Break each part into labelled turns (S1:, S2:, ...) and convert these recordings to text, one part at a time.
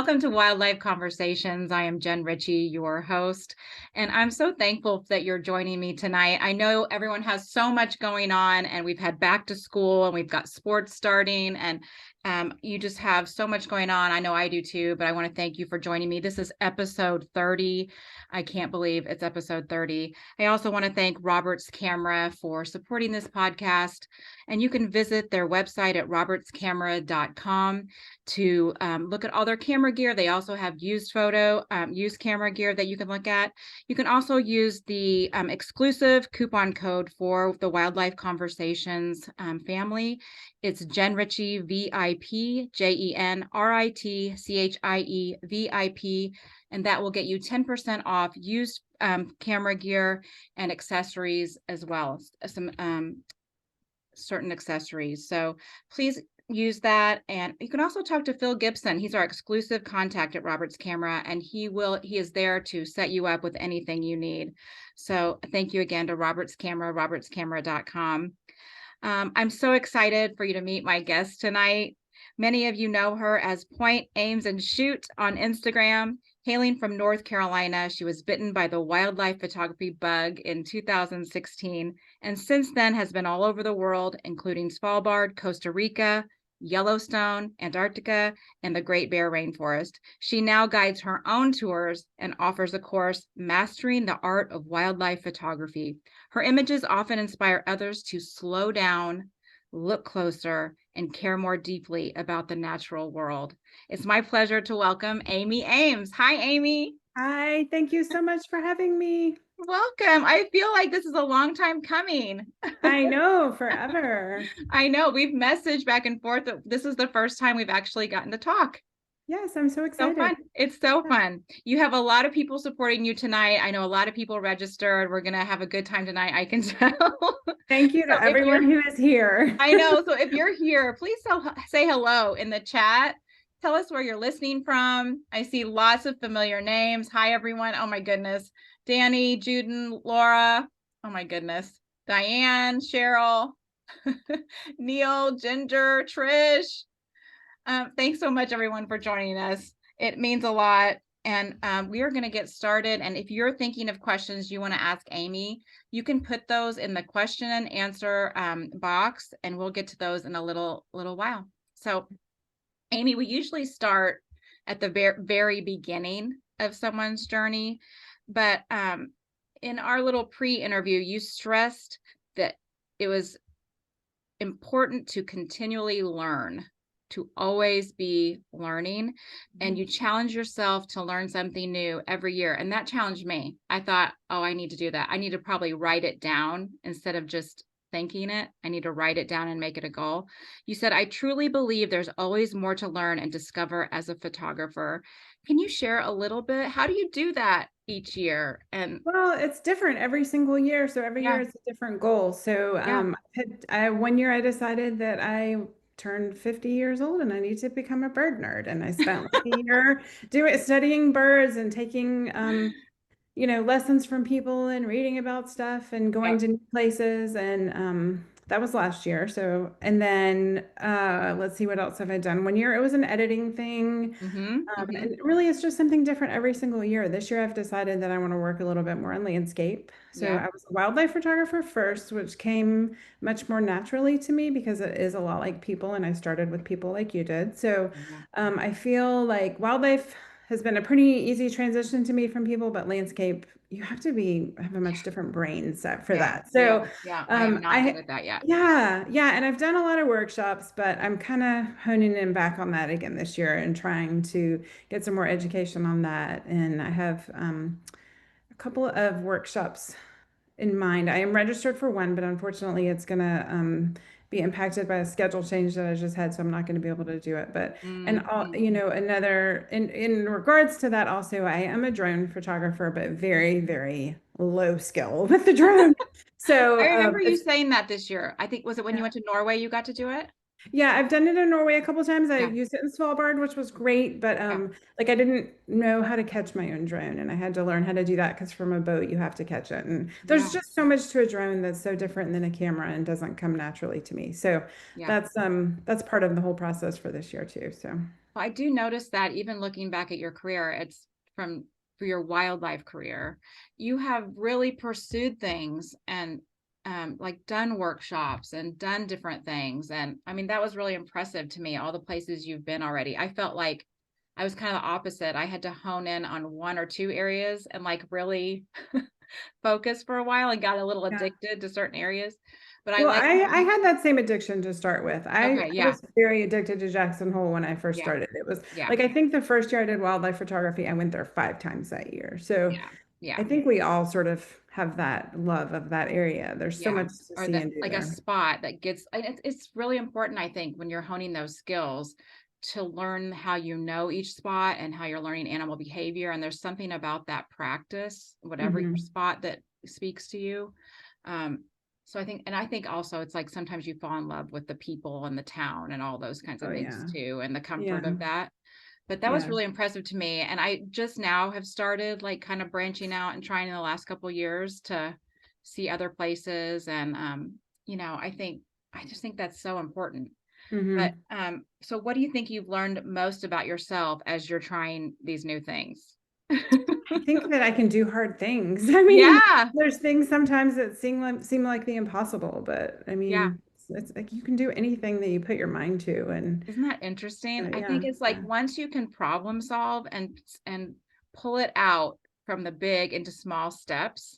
S1: Welcome to Wildlife Conversations. I am Jen Ritchie, your host, and I'm so thankful that you're joining me tonight. I know everyone has so much going on, and we've had back to school, and we've got sports starting, and you just have so much going on. I know I do too, but I want to thank you for joining me. This is episode 30. I can't believe it's episode 30. I also want to thank Roberts Camera for supporting this podcast, and you can visit their website at robertscamera.com to look at all their camera gear. They also have used camera gear that you can look at. You can also use the exclusive coupon code for the Wildlife Conversations family. It's JENRITCHIE VIP, JENRITCHIE VIP, and that will get you 10% off used camera gear and accessories as well, some certain accessories. So please use that. And you can also talk to Phil Gibson. He's our exclusive contact at Roberts Camera, and he is there to set you up with anything you need. So thank you again to Roberts Camera, robertscamera.com. I'm so excited for you to meet my guest tonight. Many of you know her as Point, Ames, and Shoot on Instagram. Hailing from North Carolina, she was bitten by the wildlife photography bug in 2016, and since then has been all over the world, including Svalbard, Costa Rica, Yellowstone, Antarctica, and the Great Bear Rainforest. She now guides her own tours and offers a course, Mastering the Art of Wildlife Photography. Her images often inspire others to slow down, look closer, and care more deeply about the natural world. It's my pleasure to welcome Amy Ames. Hi, Amy.
S2: Hi, thank you so much for having me.
S1: Welcome. I feel like this is a long time coming.
S2: I know, forever.
S1: I know, we've messaged back and forth. This is the first time we've actually gotten to talk.
S2: Yes, I'm so excited.
S1: So fun. It's so fun. You have a lot of people supporting you tonight. I know a lot of people registered. We're going to have a good time tonight, I can tell.
S2: Thank you to everyone who is here.
S1: I know. So if you're here, please say hello in the chat. Tell us where you're listening from. I see lots of familiar names. Hi, everyone. Oh, my goodness. Danny, Juden, Laura. Oh, my goodness. Diane, Cheryl, Neil, Ginger, Trish. Thanks so much, everyone, for joining us. It means a lot. And we are going to get started. And if you're thinking of questions you want to ask Amy, you can put those in the question and answer box, and we'll get to those in a little while. So, Amy, we usually start at the very beginning of someone's journey. But in our little pre-interview, you stressed that it was important to continually learn, to always be learning, and you challenge yourself to learn something new every year. And that challenged me. I thought, oh, I need to do that. I need to probably write it down instead of just thinking it. I need to write it down and make it a goal. You said, I truly believe there's always more to learn and discover as a photographer. Can you share a little bit? How do you do that each year? And
S2: well, it's different every single year. So every year it's a different goal. So one year I decided that I turned 50 years old and I need to become a bird nerd. And I spent like a year studying birds and taking lessons from people and reading about stuff and going to new places. And that was last year. So, and then let's see, what else have I done? One year it was an editing thing. And really it's just something different every single year. This year I've decided that I want to work a little bit more on landscape. So I was a wildlife photographer first, which came much more naturally to me because it is a lot like people, and I started with people like you did. So I feel like wildlife has been a pretty easy transition to me from people, but landscape, you have to have a much different brain set for that. So
S1: I am not good at that yet.
S2: Yeah. And I've done a lot of workshops, but I'm kind of honing in back on that again this year and trying to get some more education on that. And I have a couple of workshops in mind. I am registered for one, but unfortunately it's going to be impacted by a schedule change that I just had, so I'm not going to be able to do it. But another in regards to that, also I am a drone photographer, but very, very low skill with the drone. So
S1: I remember you saying that this year. I think, was it when you went to Norway you got to do it?
S2: Yeah, I've done it in Norway a couple of times. I used it in Svalbard, which was great, but like I didn't know how to catch my own drone, and I had to learn how to do that because from a boat you have to catch it. And there's just so much to a drone that's so different than a camera and doesn't come naturally to me. So that's part of the whole process for this year too. So
S1: Well, I do notice that even looking back at your career, it's from for your wildlife career, you have really pursued things and like done workshops and done different things. And I mean, that was really impressive to me, all the places you've been already. I felt like I was kind of the opposite. I had to hone in on one or two areas and like really focus for a while and got a little
S2: Yeah.
S1: addicted to certain areas. But I
S2: Well,
S1: like
S2: I had that same addiction to start with.
S1: okay,
S2: I
S1: yeah,
S2: was very addicted to Jackson Hole when I first
S1: yeah,
S2: started. It was
S1: yeah,
S2: like I think the first year I did wildlife photography, I went there 5 times that year. So
S1: yeah, yeah.
S2: I think we all sort of have that love of that area. There's so
S1: Yeah,
S2: much to
S1: or
S2: see
S1: that
S2: and do
S1: like a
S2: there.
S1: spot that gets and it's really important, I think, when you're honing those skills to learn how you know each spot and how you're learning animal behavior. And there's something about that practice, whatever your
S2: Hmm.
S1: spot that speaks to you. Um, so I think also it's like sometimes you fall in love with the people and the town and all those kinds of
S2: Oh
S1: things
S2: yeah.
S1: too, and the comfort
S2: Yeah.
S1: of that. But that was
S2: Yeah.
S1: really impressive to me. And I just now have started like kind of branching out and trying in the last couple of years to see other places. And I just think that's so important. But
S2: Hmm.
S1: so what do you think you've learned most about yourself as you're trying these new things?
S2: I think that I can do hard things. I mean,
S1: Yeah.
S2: there's things sometimes that seem like the impossible, but I
S1: Yeah.
S2: mean, it's like you can do anything that you put your mind to, and
S1: Isn't that interesting? I
S2: yeah,
S1: think it's like
S2: yeah.
S1: once you can problem solve and pull it out from the big into small steps,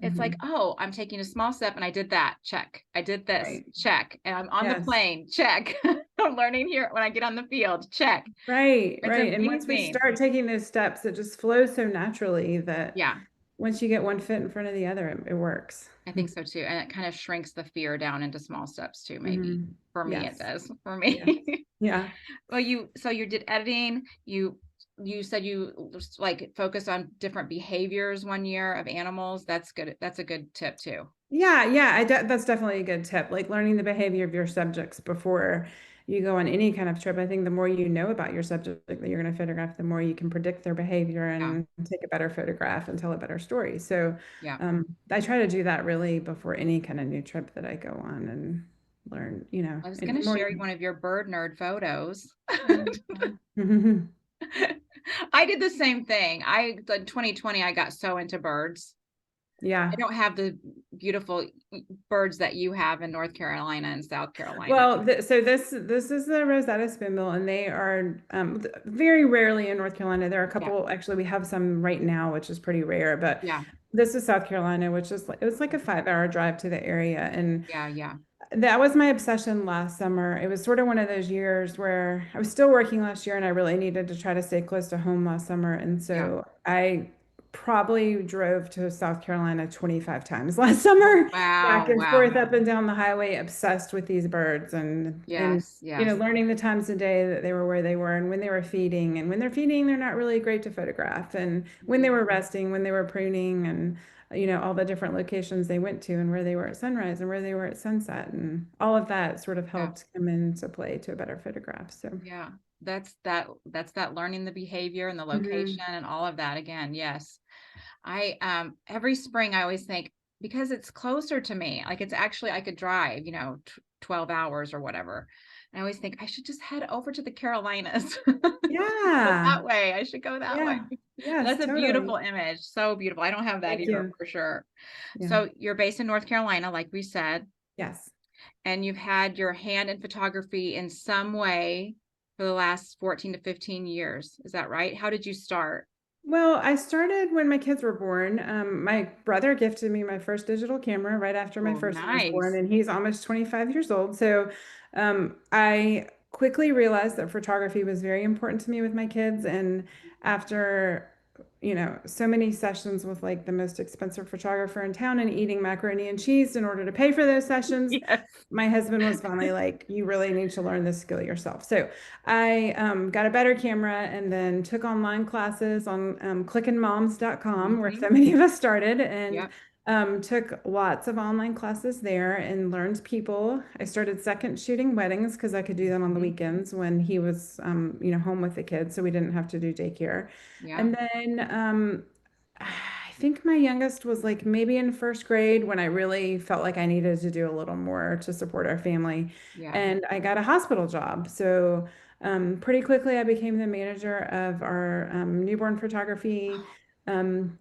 S1: it's like,
S2: Hmm.
S1: oh, I'm taking a small step and I did that. Check. I did this.
S2: Right.
S1: Check. And I'm on the
S2: Yes.
S1: plane. Check. I'm learning here when I get on the field. Check.
S2: Right,
S1: It's
S2: right. And once we
S1: amazing.
S2: start taking those steps, it just flows so naturally that
S1: Yeah,
S2: once you get one foot in front of the other, it works.
S1: I think so too. And it kind of shrinks the fear down into small steps too, maybe.
S2: Hmm.
S1: For me, it
S2: Yes.
S1: does. For
S2: Yes.
S1: me.
S2: Yeah.
S1: Well, you did editing. You said you just, like focus on different behaviors one year of animals. That's good. That's a good tip too.
S2: Yeah, yeah, that's definitely a good tip. Like learning the behavior of your subjects before you go on any kind of trip. I think the more you know about your subject that you're going to photograph, the more you can predict their behavior
S1: Yeah.
S2: and take a better photograph and tell a better story. So,
S1: Yeah.
S2: I try to do that really before any kind of new trip that I go on and learn,
S1: I was
S2: and
S1: going
S2: the
S1: to
S2: more
S1: share
S2: you,
S1: one of your bird nerd photos.
S2: yeah.
S1: I did the same thing. In 2020, I got so into birds. I
S2: Yeah.
S1: don't have the beautiful birds that you have in North Carolina and South Carolina.
S2: Well, so this is the Rosetta spoonbill, and they are very rarely in North Carolina. There are a
S1: Yeah.
S2: couple, actually, we have some right now, which is pretty rare, but
S1: Yeah.
S2: this is South Carolina, which is like it was like a 5 hour drive to the area, and
S1: Yeah. Yeah.
S2: that was my obsession last summer. It was sort of one of those years where I was still working last year and I really needed to try to stay close to home last summer. And
S1: Yeah.
S2: so I probably drove to South Carolina 25 times last
S1: Oh,
S2: summer, back
S1: wow.
S2: and
S1: Wow.
S2: forth up and down the highway, obsessed with these birds and
S1: Yes. Yes.
S2: learning the times of day that they were where they were and when they were feeding. And when they're feeding, they're not really great to photograph. And when they
S1: Mhm.
S2: were resting, when they were pruning and all the different locations they went to and where they were at sunrise and where they were at sunset and all of that sort of
S1: Yeah.
S2: helped come into play to a better photograph. So,
S1: Yeah. That's that learning the behavior and the location
S2: mhm.
S1: and all of that again. Yes. I every spring I always think because it's closer to me, like it's actually I could drive, 12 hours or whatever. And I always think I should just head over to the Carolinas. Go
S2: Yeah,
S1: that way. I should go that way.
S2: yeah,
S1: And
S2: yes,
S1: that's a
S2: totally.
S1: beautiful image. So beautiful. I don't have that
S2: Thank
S1: here
S2: you.
S1: for sure.
S2: Yeah,
S1: So you're based in North Carolina, like we said,
S2: yes.
S1: and you've had your hand in photography in some way for the last 14 to 15 years. Is that right? How did you start?
S2: Well, I started when my kids were born. My brother gifted me my first digital camera right after my
S1: Oh,
S2: first one was born,
S1: nice.
S2: and he's almost 25 years old. So I quickly realized that photography was very important to me with my kids. And after, so many sessions with like the most expensive photographer in town and eating macaroni and cheese in order to pay for those sessions,
S1: Yes.
S2: my husband was finally like, you really need to learn this skill yourself. So I got a better camera and then took online classes on clickandmoms.com, where so
S1: Hmm.
S2: many of us started, and
S1: Yep.
S2: took lots of online classes there and learned people. I started second shooting weddings because I could do them on the
S1: Hmm.
S2: weekends when he was, home with the kids, so we didn't have to do daycare.
S1: Yeah.
S2: And then I think my youngest was like maybe in first grade when I really felt like I needed to do a little more to support our family.
S1: Yeah.
S2: And I got a hospital job. So Pretty quickly, I became the manager of our newborn photography in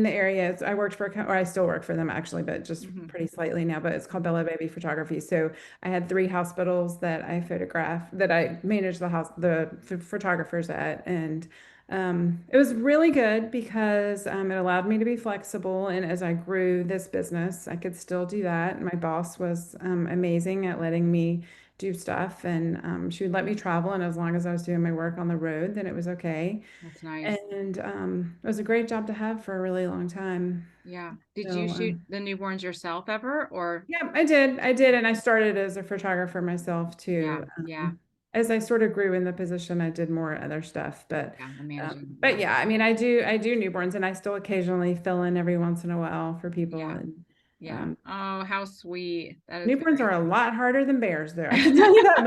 S2: the area. I worked for, or I still work for them actually, but just
S1: Mhm.
S2: pretty slightly now. But it's called
S1: Mhm.
S2: Bella Baby Photography. So I had three hospitals that I photographed, that I managed the photographers at, and it was really good because it allowed me to be flexible. And as I grew this business, I could still do that. My boss was amazing at letting me do stuff, and she would let me travel. And as long as I was doing my work on the road, then it was okay.
S1: That's nice.
S2: And it was a great job to have for a really long time.
S1: Yeah. Did you
S2: So,
S1: shoot the newborns yourself ever or?
S2: yeah, I did. I did. And I started as a photographer myself
S1: Yeah.
S2: too.
S1: Yeah.
S2: As I sort of grew in the position, I did more other stuff.
S1: Yeah. The managing.
S2: But
S1: Yeah.
S2: yeah, I mean, I do newborns, and I still occasionally fill in every once in a while for people.
S1: Yeah.
S2: And
S1: Yeah.
S2: um,
S1: Oh, how sweet. That is
S2: newborns
S1: very
S2: are a
S1: sweet.
S2: lot harder than bears, though. I can tell you that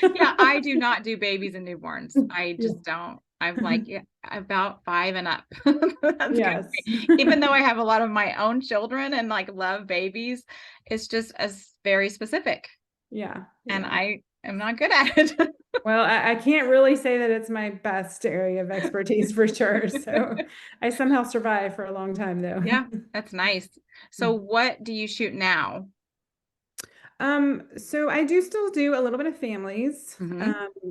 S1: Yeah,
S2: much.
S1: I do not do babies and newborns. I just don't. I'm like, yeah, about 5 and up. That's good.
S2: Yes.
S1: Even though I have a lot of my own children and like love babies, it's just as very specific.
S2: Yeah.
S1: And
S2: Yeah.
S1: I am not good at it.
S2: Well, I can't really say that it's my best area of expertise for sure. So I somehow survived for a long time, though.
S1: Yeah, that's nice. So what do you shoot now?
S2: So I do still do a little bit of families.
S1: Hmm.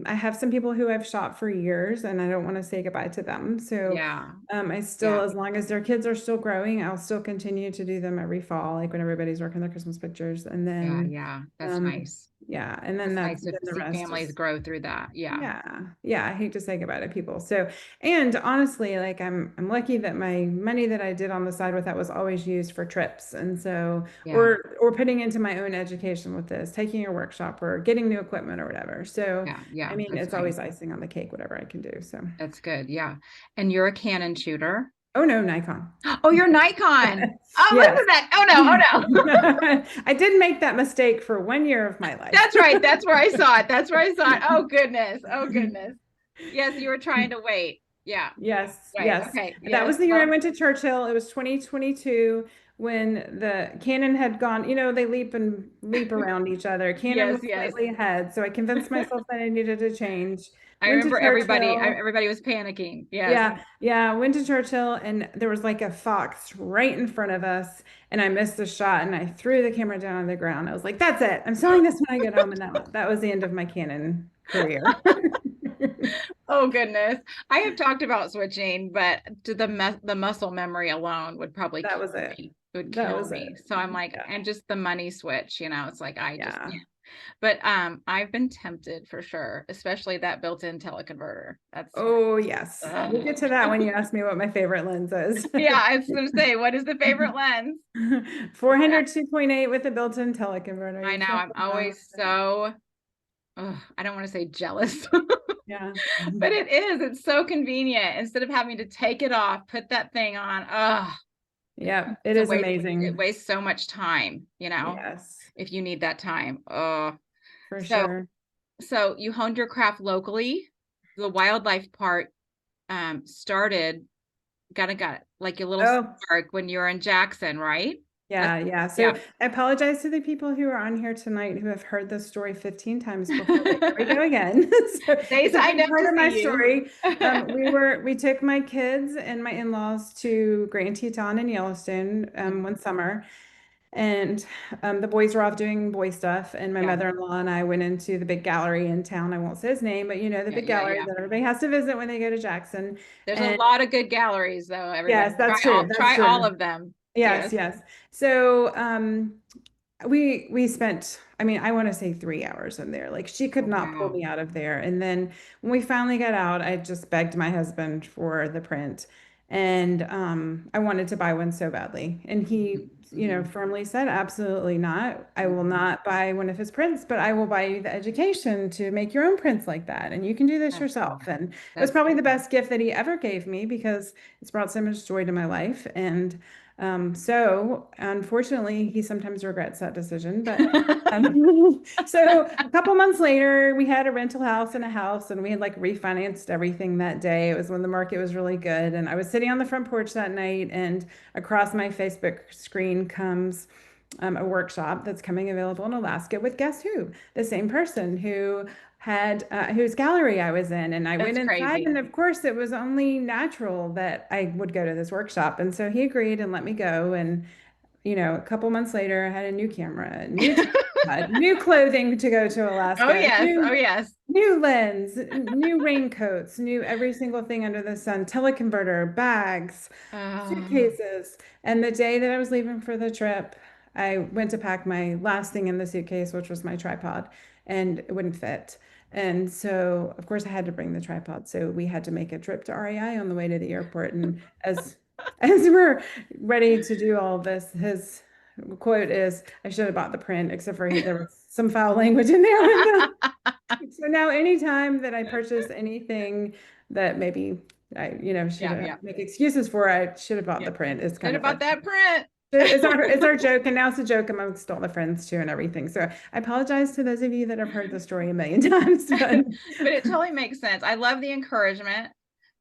S2: I have some people who I've shot for years, and I don't want to say goodbye to them. So
S1: Yeah.
S2: I still,
S1: Yeah.
S2: as long as their kids are still growing, I'll still continue to do them every fall, like when everybody's working their Christmas pictures. And
S1: Yeah.
S2: then,
S1: Yeah. That's
S2: um,
S1: nice.
S2: yeah, and then
S1: That's nice
S2: then
S1: to
S2: the
S1: see
S2: rest
S1: families
S2: is.
S1: grow through that. Yeah.
S2: Yeah. Yeah, I hate to say goodbye to people. So, and honestly, like I'm lucky that my money that I did on the side with that was always used for trips. And so,
S1: Yeah.
S2: or putting into my own education with this, taking a workshop or getting new equipment or whatever. So,
S1: Yeah.
S2: I
S1: Yeah.
S2: mean,
S1: That's
S2: it's
S1: nice.
S2: always icing on the cake, whatever I can do. So,
S1: That's good. Yeah. And you're a Canon shooter.
S2: oh no, Nikon.
S1: Oh, you're Nikon. Oh, look
S2: Yes.
S1: at that. Oh no. Oh no.
S2: I did make that mistake for 1 year of my life.
S1: That's right. That's where I saw it. That's where I saw it. Oh goodness. Oh goodness. Yes, you were trying to wait. Yeah.
S2: Yes,
S1: Right.
S2: yes.
S1: Okay.
S2: That
S1: Yes.
S2: was the year I
S1: Well,
S2: went to Churchill. It was 2022 when the Canon had gone, they leap around each other. Canon
S1: yes,
S2: was
S1: yes.
S2: slightly ahead, so I convinced myself that I needed to change.
S1: I
S2: Went to
S1: remember
S2: Churchill.
S1: everybody was panicking. Yes.
S2: Yeah, yeah, went to Churchill, and there was like a fox right in front of us, and I missed the shot, and I threw the camera down on the ground. I was like, "That's it. I'm selling this when I get home," and that was the end of my Canon career.
S1: Oh goodness. I have talked about switching, but to the muscle memory alone would probably
S2: That
S1: kill
S2: was it.
S1: me. Would
S2: That
S1: kill
S2: was
S1: me.
S2: it.
S1: So I'm like,
S2: Yeah.
S1: and just the money switch, it's like I just
S2: Yeah.
S1: can't. But I've been tempted for sure, especially that built-in teleconverter. That's
S2: Oh, yes. We'll
S1: ugh.
S2: get to that when you ask me what my favorite lens is.
S1: Yeah, I was gonna say, what is the favorite lens? Yeah,
S2: 400 2.8 with a built-in teleconverter.
S1: I
S2: You
S1: know.
S2: can't
S1: I'm
S2: go wrong with
S1: always
S2: it.
S1: so I don't want to say jealous,
S2: Yeah.
S1: but it is. It's so convenient. Instead of having to take it off, put that thing on.
S2: Yeah, it
S1: It's a
S2: is
S1: waste. It
S2: amazing.
S1: wastes so much time,
S2: Yes,
S1: if you need that time.
S2: for
S1: So
S2: sure.
S1: so you honed your craft locally. The wildlife part started got like your little
S2: Oh,
S1: spark when you were in Jackson, right? That's
S2: yeah, yeah. So
S1: yeah.
S2: I apologize to the people who are on here tonight who have heard this story 15 times before, but here we go again. So
S1: They
S2: it's a
S1: signed
S2: big
S1: up
S2: part
S1: to
S2: of my
S1: see you.
S2: story. We took my kids and my in-laws to Grand Teton in Yellowstone one summer. And the boys were off doing boy stuff, and my
S1: Yeah,
S2: mother-in-law and I went into the big gallery in town. I won't say his name, but the
S1: yeah,
S2: big
S1: yeah,
S2: gallery
S1: yeah.
S2: that everybody has to visit when they go to Jackson.
S1: There's a
S2: And
S1: lot of good galleries though, everybody.
S2: yes, that's true. That's
S1: Try all
S2: true.
S1: of them.
S2: Yes,
S1: Yes.
S2: yes. So we spent, I mean, I want to say 3 hours in there. Like she could
S1: Oh,
S2: not pull
S1: wow.
S2: me out of there. And then when we finally got out, I just begged my husband for the print. And I wanted to buy one so badly. And he,
S1: Hmm.
S2: firmly said, absolutely not. I will
S1: Hmm.
S2: not buy one of his prints, but I will buy you the education to make your own prints like that. And you can do this
S1: That's
S2: yourself. And it was
S1: that's
S2: probably the best gift that he ever gave me because it's brought so much joy to my life. And so unfortunately, he sometimes regrets that decision. But so a couple months later, we had a rental house and a house, and we had like refinanced everything that day. It was when the market was really good, and I was sitting on the front porch that night, and across my Facebook screen comes a workshop that's coming available in Alaska with guess who? The same person who had whose gallery I was in, and I went
S1: That's
S2: inside,
S1: crazy.
S2: and of course it was only natural that I would go to this workshop, and so he agreed and let me go. And a couple months later, I had a new camera, a new tripod, new clothing to go to
S1: Oh
S2: Alaska,
S1: yes. Oh yes.
S2: new lens, new raincoats, new every single thing under the sun, teleconverter, bags,
S1: Oh,
S2: suitcases. And the day that I was leaving for the trip, I went to pack my last thing in the suitcase, which was my tripod, and it wouldn't fit. And so, of course, I had to bring the tripod. So we had to make a trip to REI on the way to the airport. And as we're ready to do all this, his quote is, "I should have bought the print," except for there was some foul language in there with the so now anytime that I purchase anything that maybe I, should
S1: yeah, yeah,
S2: make excuses for, I should have bought
S1: yeah.
S2: the print. It's
S1: Should
S2: kind
S1: have
S2: of
S1: bought
S2: funny.
S1: that print.
S2: It's our joke, and now it's a joke amongst all the friends too and everything. So I apologize to those of you that have heard the story a million times, but
S1: But it totally makes sense. I love the encouragement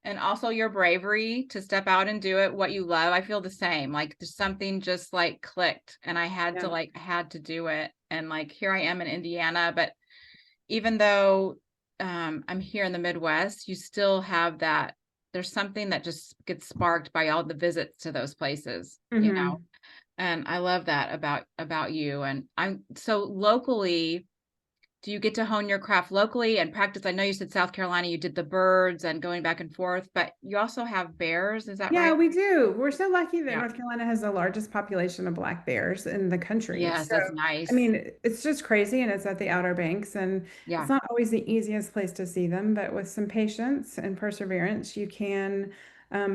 S1: and also your bravery to step out and do it what you love. I feel the same. Like there's something just like clicked and I had to
S2: yeah.
S1: do it. And like here I am in Indiana, but even though I'm here in the Midwest, you still have that. There's something that just gets sparked by all the visits to those places,
S2: Hmm.
S1: And I love that about you. And I'm so locally, do you get to hone your craft locally and practice? I know you said South Carolina, you did the birds and going back and forth, but you also have bears. Is that
S2: Yeah,
S1: right?
S2: we do. We're so lucky that
S1: Yeah.
S2: North Carolina has the largest population of black bears in the country.
S1: Yes,
S2: So,
S1: that's
S2: I
S1: nice.
S2: mean, it's just crazy, and it's at the Outer Banks, and it's
S1: Yeah.
S2: not always the easiest place to see them, but with some patience and perseverance, you can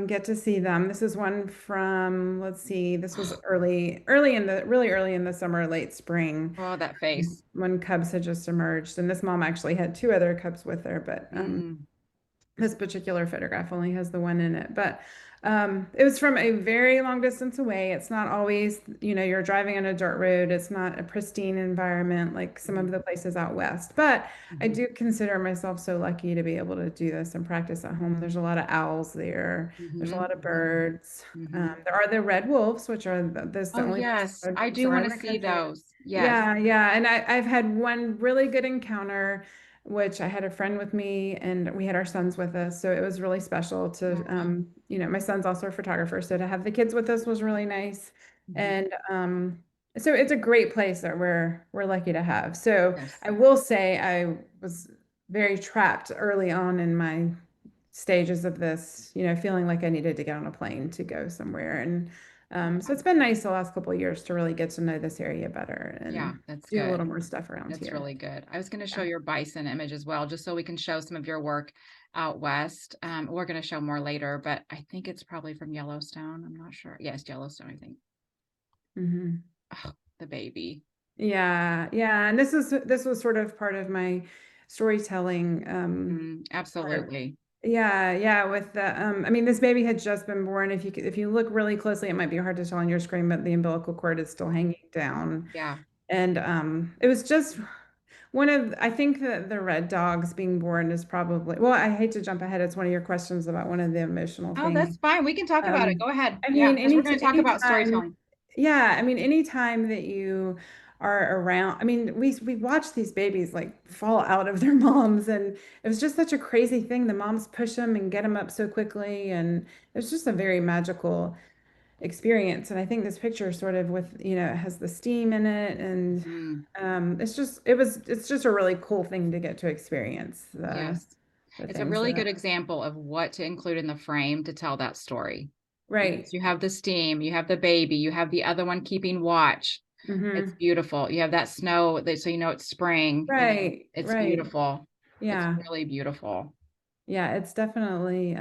S2: get to see them. This is one from, let's see, this was really early in the summer, late spring,
S1: Oh, that face.
S2: when cubs had just emerged. And this mom actually had two other cubs with her, but
S1: Mm,
S2: this particular photograph only has the one in it, but it was from a very long distance away. It's not always, you're driving on a dirt road. It's not a pristine environment like some of
S1: mhm,
S2: the places out west. But I
S1: mhm,
S2: do consider myself so lucky to be able to do this and practice at home. There's a lot of owls there. There's a
S1: mhm,
S2: lot of birds.
S1: mhm.
S2: There are the red wolves, which are the
S1: Oh,
S2: only
S1: yes.
S2: red
S1: I
S2: wolves
S1: do want
S2: are in
S1: to
S2: the
S1: see
S2: country.
S1: those. Yes.
S2: Yeah, yeah. And I've had one really good encounter, which I had a friend with me and we had our sons with us. So it was really special to,
S1: Aw.
S2: my son's also a photographer. So to have the kids with us was really nice.
S1: Mhm.
S2: And so it's a great place that we're lucky to have. So
S1: Yes.
S2: I will say I was very trapped early on in my stages of this, feeling like I needed to get on a plane to go somewhere. And so it's been nice the last couple of years to really get to know this area better
S1: Yeah,
S2: and
S1: that's
S2: do a
S1: good.
S2: little more stuff around
S1: That's
S2: here.
S1: really good. I was going to show
S2: Yeah.
S1: your bison image as well, just so we can show some of your work out west. We're going to show more later, but I think it's probably from Yellowstone. I'm not sure. Yes, Yellowstone, I think.
S2: Hmm.
S1: Oh, the baby.
S2: Yeah, yeah. And this was sort of part of my storytelling part.
S1: Absolutely.
S2: Yeah, yeah, with the I mean this baby had just been born. If you look really closely, it might be hard to tell on your screen, but the umbilical cord is still hanging down.
S1: Yeah.
S2: And it was just I think that the red dogs being born is probably, well, I hate to jump ahead. It's one of your questions about one of the emotional
S1: Oh,
S2: things.
S1: that's fine. We can talk about it.
S2: Um,
S1: Go ahead.
S2: I
S1: Yeah,
S2: mean,
S1: because we're going to talk about
S2: anytime,
S1: storytelling.
S2: yeah, I mean, anytime that you are around, I mean, we watch these babies like fall out of their moms, and it was just such a crazy thing. The moms push them and get them up so quickly, and it was just a very magical experience. And I think this picture sort of with, it has the steam in it, and
S1: Mm,
S2: it's just a really cool thing to get to experience
S1: yes.
S2: the
S1: It's a
S2: things
S1: really
S2: that
S1: good
S2: happen.
S1: example of what to include in the frame to tell that story. Because
S2: Right.
S1: you have the steam, you have the baby, you have the other one keeping watch. It's
S2: Hmm.
S1: beautiful. You have that snow, so you know it's spring.
S2: Right.
S1: It's
S2: Right.
S1: beautiful. It's
S2: Yeah.
S1: really beautiful.
S2: Yeah, it's definitely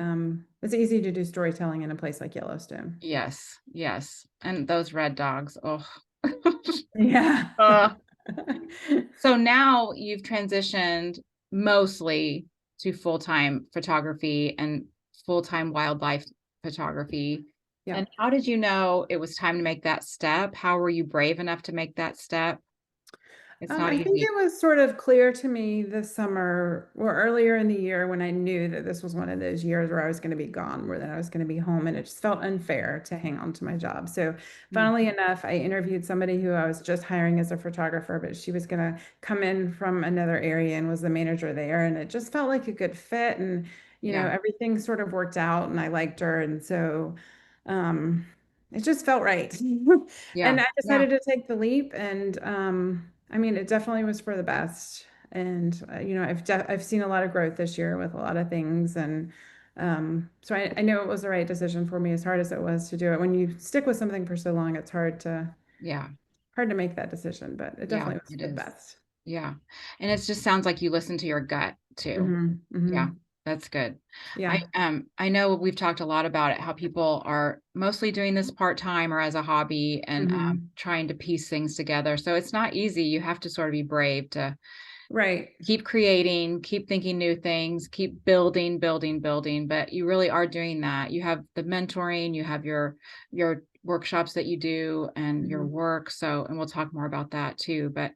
S2: it's easy to do storytelling in a place like Yellowstone.
S1: Yes, yes. And those red dogs. Oh.
S2: Yeah.
S1: Uh, so now you've transitioned mostly to full-time photography and full-time wildlife photography.
S2: Yeah.
S1: And how did you know it was time to make that step? How were you brave enough to make that step? It's not
S2: I think
S1: easy.
S2: it was sort of clear to me this summer or earlier in the year when I knew that this was one of those years where I was going to be gone, more than I was going to be home, and it just felt unfair to hang on to my job. So,
S1: Mm,
S2: funnily enough, I interviewed somebody who I was just hiring as a photographer, but she was going to come in from another area and was the manager there, and it just felt like a good fit, and
S1: yeah,
S2: everything sort of worked out, and I liked her, and so um, it just felt right.
S1: yeah,
S2: And I
S1: yeah,
S2: decided to take the leap, and I mean, it definitely was for the best. And I've seen a lot of growth this year with a lot of things, and so I know it was the right decision for me, as hard as it was to do it. When you stick with something for so long, it's
S1: yeah,
S2: hard to make that decision, but it
S1: yeah,
S2: definitely was
S1: it
S2: for the
S1: is.
S2: best.
S1: Yeah. And it just sounds like you listen to your gut too.
S2: Hmm.
S1: Yeah,
S2: Hmm.
S1: that's good.
S2: Yeah.
S1: I know we've talked a lot about it, how people are mostly doing this part-time or as a hobby and
S2: Hmm.
S1: trying to piece things together. So it's not easy. You have to sort of be brave to
S2: Right.
S1: keep creating, keep thinking new things, keep building, building, building. But you really are doing that. You have the mentoring, you have your workshops that you do and your
S2: Hmm.
S1: work. So, and we'll talk more about that too. But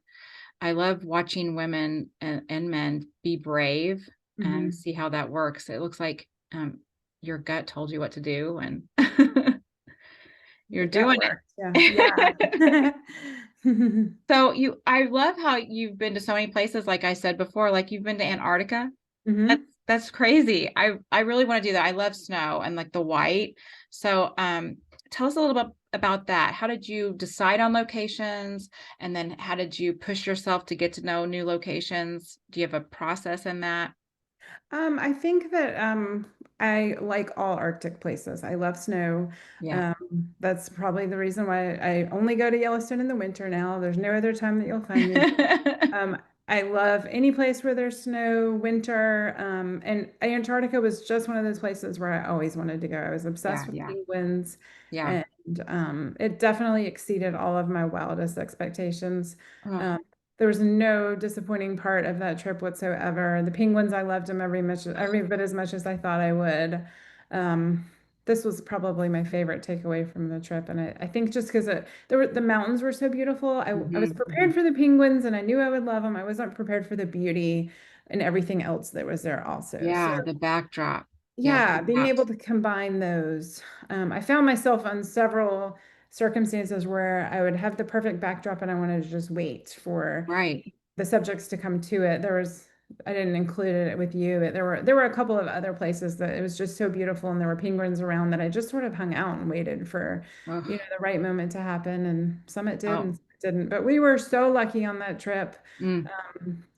S1: I love watching women and men be brave and
S2: Hmm.
S1: see how that works. It looks like your gut told you what to do and you're
S2: The gut
S1: doing
S2: worked. Yeah.
S1: it.
S2: Yeah.
S1: So I love how you've been to so many places, like I said before, like you've been to Antarctica. That's
S2: Hmm.
S1: that's crazy. I really want to do that. I love snow and like the white. So tell us a little bit about that. How did you decide on locations? And then how did you push yourself to get to know new locations? Do you have a process in that?
S2: I think that I like all Arctic places. I love snow.
S1: Yeah.
S2: That's probably the reason why I only go to Yellowstone in the winter now. There's no other time that you'll find me. Um, I love any place where there's snow, winter, and Antarctica was just one of those places where I always wanted to go. I was
S1: Yeah,
S2: obsessed with
S1: yeah,
S2: penguins,
S1: yeah.
S2: and it definitely exceeded all of my wildest expectations.
S1: Oh,
S2: Um, there was no disappointing part of that trip whatsoever. The penguins, I loved them every bit as much as I thought I would. Um, this was probably my favorite takeaway from the trip, and I think just because the mountains were so beautiful. I was
S1: mhm, mhm.
S2: prepared for the penguins, and I knew I would love them. I wasn't prepared for the beauty and everything else that was there also. So
S1: Yeah, the backdrop. Yeah,
S2: yeah,
S1: the
S2: being able
S1: maps.
S2: to combine those. I found myself on several circumstances where I would have the perfect backdrop and I wanted to just wait for
S1: Right.
S2: the subjects to come to it. I didn't include it with you, but there were a couple of other places that it was just so beautiful and there were penguins around that I just sort of hung out and waited for,
S1: Oh,
S2: the right moment to happen. And some it did and
S1: oh.
S2: some it didn't. But we were so lucky on that trip.
S1: Mm.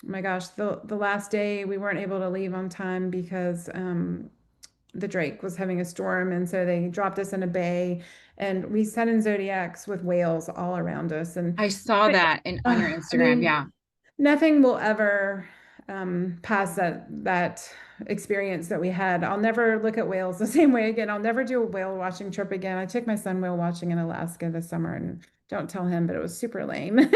S2: My gosh, the last day we weren't able to leave on time because the Drake was having a storm, and so they dropped us in a bay, and we sat in zodiacs with whales all around us. And
S1: I saw that on your
S2: I
S1: Instagram.
S2: mean,
S1: Yeah.
S2: nothing will ever pass that experience that we had. I'll never look at whales the same way again. I'll never do a whale watching trip again. I took my son whale watching in Alaska this summer, and don't tell him, but it was super lame. And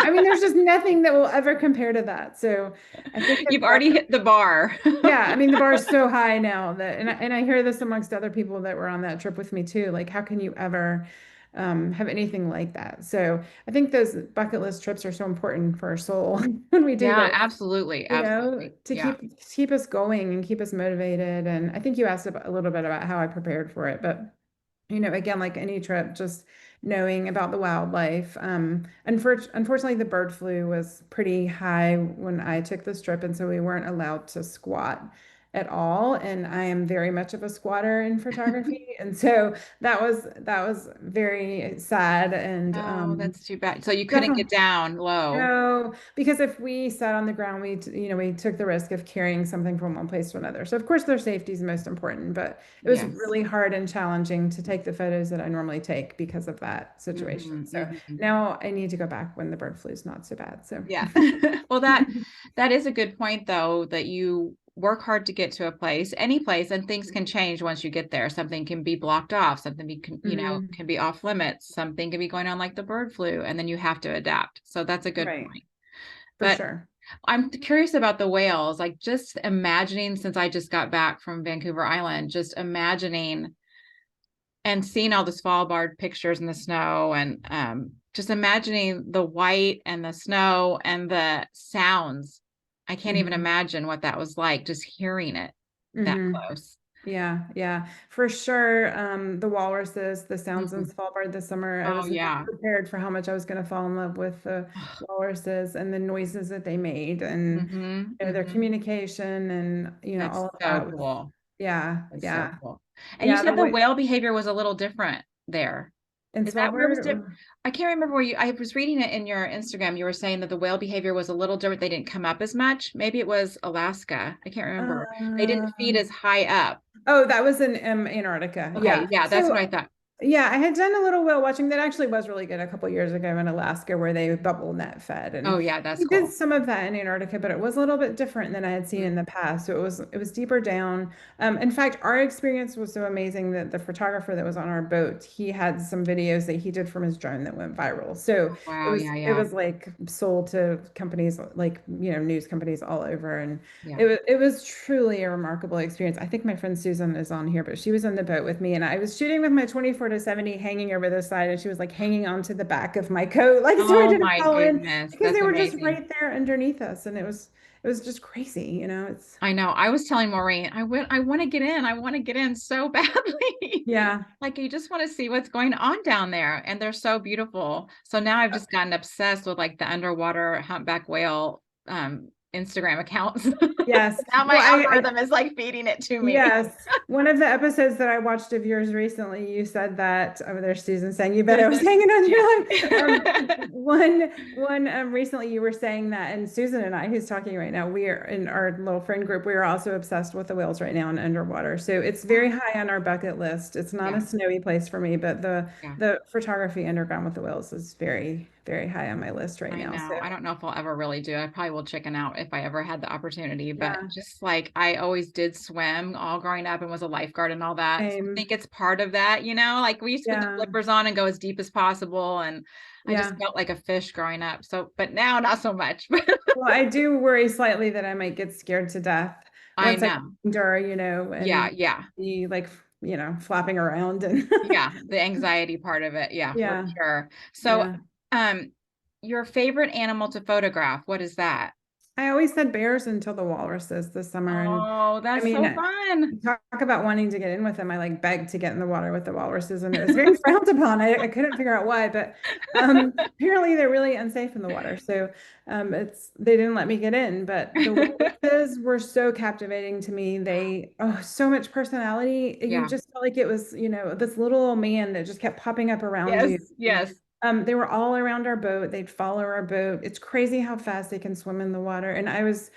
S2: I mean, there's just nothing that will ever compare to that. So I think that
S1: You've already hit the bar.
S2: yeah, I mean the bar is so high now that, and I hear this amongst other people that were on that trip with me too. Like, how can you ever have anything like that? So I think those bucket list trips are so important for our soul when we do
S1: Yeah,
S2: this,
S1: absolutely. Absolutely.
S2: to
S1: Yeah.
S2: keep us going and keep us motivated. And I think you asked a little bit about how I prepared for it, but again, like any trip, just knowing about the wildlife. Unfortunately, the bird flu was pretty high when I took this trip, and so we weren't allowed to squat at all. And I am very much of a squatter in photography, and so that was very sad and
S1: Oh, that's too bad. So you couldn't
S2: definitely.
S1: get down low.
S2: No, because if we sat on the ground, we took the risk of carrying something from one place to another. So of course their safety is most important, but it was
S1: Yes.
S2: really hard and challenging to take the photos that I normally take because of that situation.
S1: Hmm,
S2: So
S1: hmm.
S2: now I need to go back when the bird flu is not so bad. So
S1: Yeah. Well, that is a good point though, that you work hard to get to a place, any place, and things can change once you get there. Something can be blocked off, something
S2: Mhm.
S1: can be off limits, something can be going on like the bird flu, and then you have to adapt. So that's a good
S2: Right,
S1: point.
S2: for
S1: But
S2: sure.
S1: I'm curious about the whales, like just imagining since I just got back from Vancouver Island, just imagining and seeing all the Svalbard pictures in the snow and just imagining the white and the snow and the sounds. I can't even
S2: Mhm.
S1: imagine what that was like, just hearing it that
S2: Mhm.
S1: close.
S2: Yeah, yeah, for sure. The walruses, the sounds in
S1: Mhm.
S2: Svalbard this summer, I
S1: Oh
S2: was not
S1: yeah.
S2: prepared for how much I was going to fall in love with the walruses and the noises that they made and
S1: Hmm.
S2: their
S1: Hmm.
S2: communication and
S1: That's
S2: all of
S1: so
S2: that was,
S1: cool.
S2: yeah,
S1: That's so
S2: yeah,
S1: cool. And you
S2: yeah. The
S1: said the
S2: way
S1: whale behavior was a little different there.
S2: in
S1: Is that where it was
S2: Svalbard,
S1: different? I can't remember where I was reading it in your Instagram. You were saying that the whale behavior was a little different. They didn't come up as much. Maybe it was Alaska. I can't remember. They didn't feed
S2: um,
S1: as high up.
S2: oh, that was in Antarctica.
S1: Okay,
S2: Yeah.
S1: yeah, that's what
S2: So
S1: I thought.
S2: yeah, I had done a little whale watching that actually was really good a couple years ago in Alaska where they bubble net fed and
S1: Oh yeah, that's
S2: we did
S1: cool.
S2: some of that in Antarctica, but it was a little bit different than I had seen
S1: Mm.
S2: in the past. So it was deeper down. In fact, our experience was so amazing that the photographer that was on our boat, he had some videos that he did from his drone that went viral. So it
S1: Wow,
S2: was
S1: yeah,
S2: it
S1: yeah,
S2: was like sold to companies like news companies all over and
S1: yeah.
S2: it was truly a remarkable experience. I think my friend Susan is on here, but she was on the boat with me, and I was shooting with my 24 to 70 hanging over the side, and she was like hanging onto the back of my coat, like so I
S1: Oh
S2: didn't
S1: my
S2: fall in
S1: goodness,
S2: because
S1: that's
S2: they were just
S1: amazing.
S2: right there underneath us, and it was just crazy. It's
S1: I know. I was telling Maureen, I want to get in. I want to get in so badly.
S2: yeah.
S1: Like you just want to see what's going on down there. And they're so beautiful. So now I've just gotten obsessed with like the underwater humpback whale Instagram accounts.
S2: Yes.
S1: Now my
S2: Well,
S1: algorithm is like feeding it to me.
S2: yes. One of the episodes that I watched of yours recently, you said that over there, Susan, saying you bet I was hanging on
S1: Yeah.
S2: your leg. One recently you were saying that, and Susan and I, who's talking right now, we are in our little friend group, we are also obsessed with the whales right now and underwater. So it's very high on our bucket list. It's not a
S1: Yeah.
S2: snowy place for me, but the
S1: Yeah.
S2: the photography underground with the whales is very, very high on my list right
S1: I
S2: now. So
S1: know. I don't know if I'll ever really do. I probably will chicken out if I ever had the opportunity, but
S2: yeah,
S1: just like I always did swim all growing up and was a lifeguard and all that. So I
S2: same.
S1: think it's part of that, like we used to put the
S2: Yeah,
S1: flippers on and go as deep as possible. And I just
S2: yeah.
S1: felt like a fish growing up. So, but now not so much.
S2: Well, I do worry slightly that I might get scared to death
S1: I
S2: once I
S1: know.
S2: endure,
S1: Yeah.
S2: and
S1: Yeah.
S2: be like, flapping around and
S1: Yeah. The anxiety part of it. Yeah, for
S2: yeah,
S1: sure. So,
S2: yeah.
S1: um, your favorite animal to photograph, what is that?
S2: I always said bears until the walruses this summer. And
S1: Oh,
S2: I
S1: that's
S2: mean,
S1: so fun.
S2: talk about wanting to get in with them. I like begged to get in the water with the walruses, and it was very frowned upon. I couldn't figure out why, but apparently they're really unsafe in the water. So they didn't let me get in. But the walruses were so captivating to me. They so much personality. You
S1: Yeah.
S2: just felt like it was this little old man that just kept popping up around
S1: Yes.
S2: you.
S1: Yes.
S2: They were all around our boat. They'd follow our boat. It's crazy how fast they can swim in the water. And I was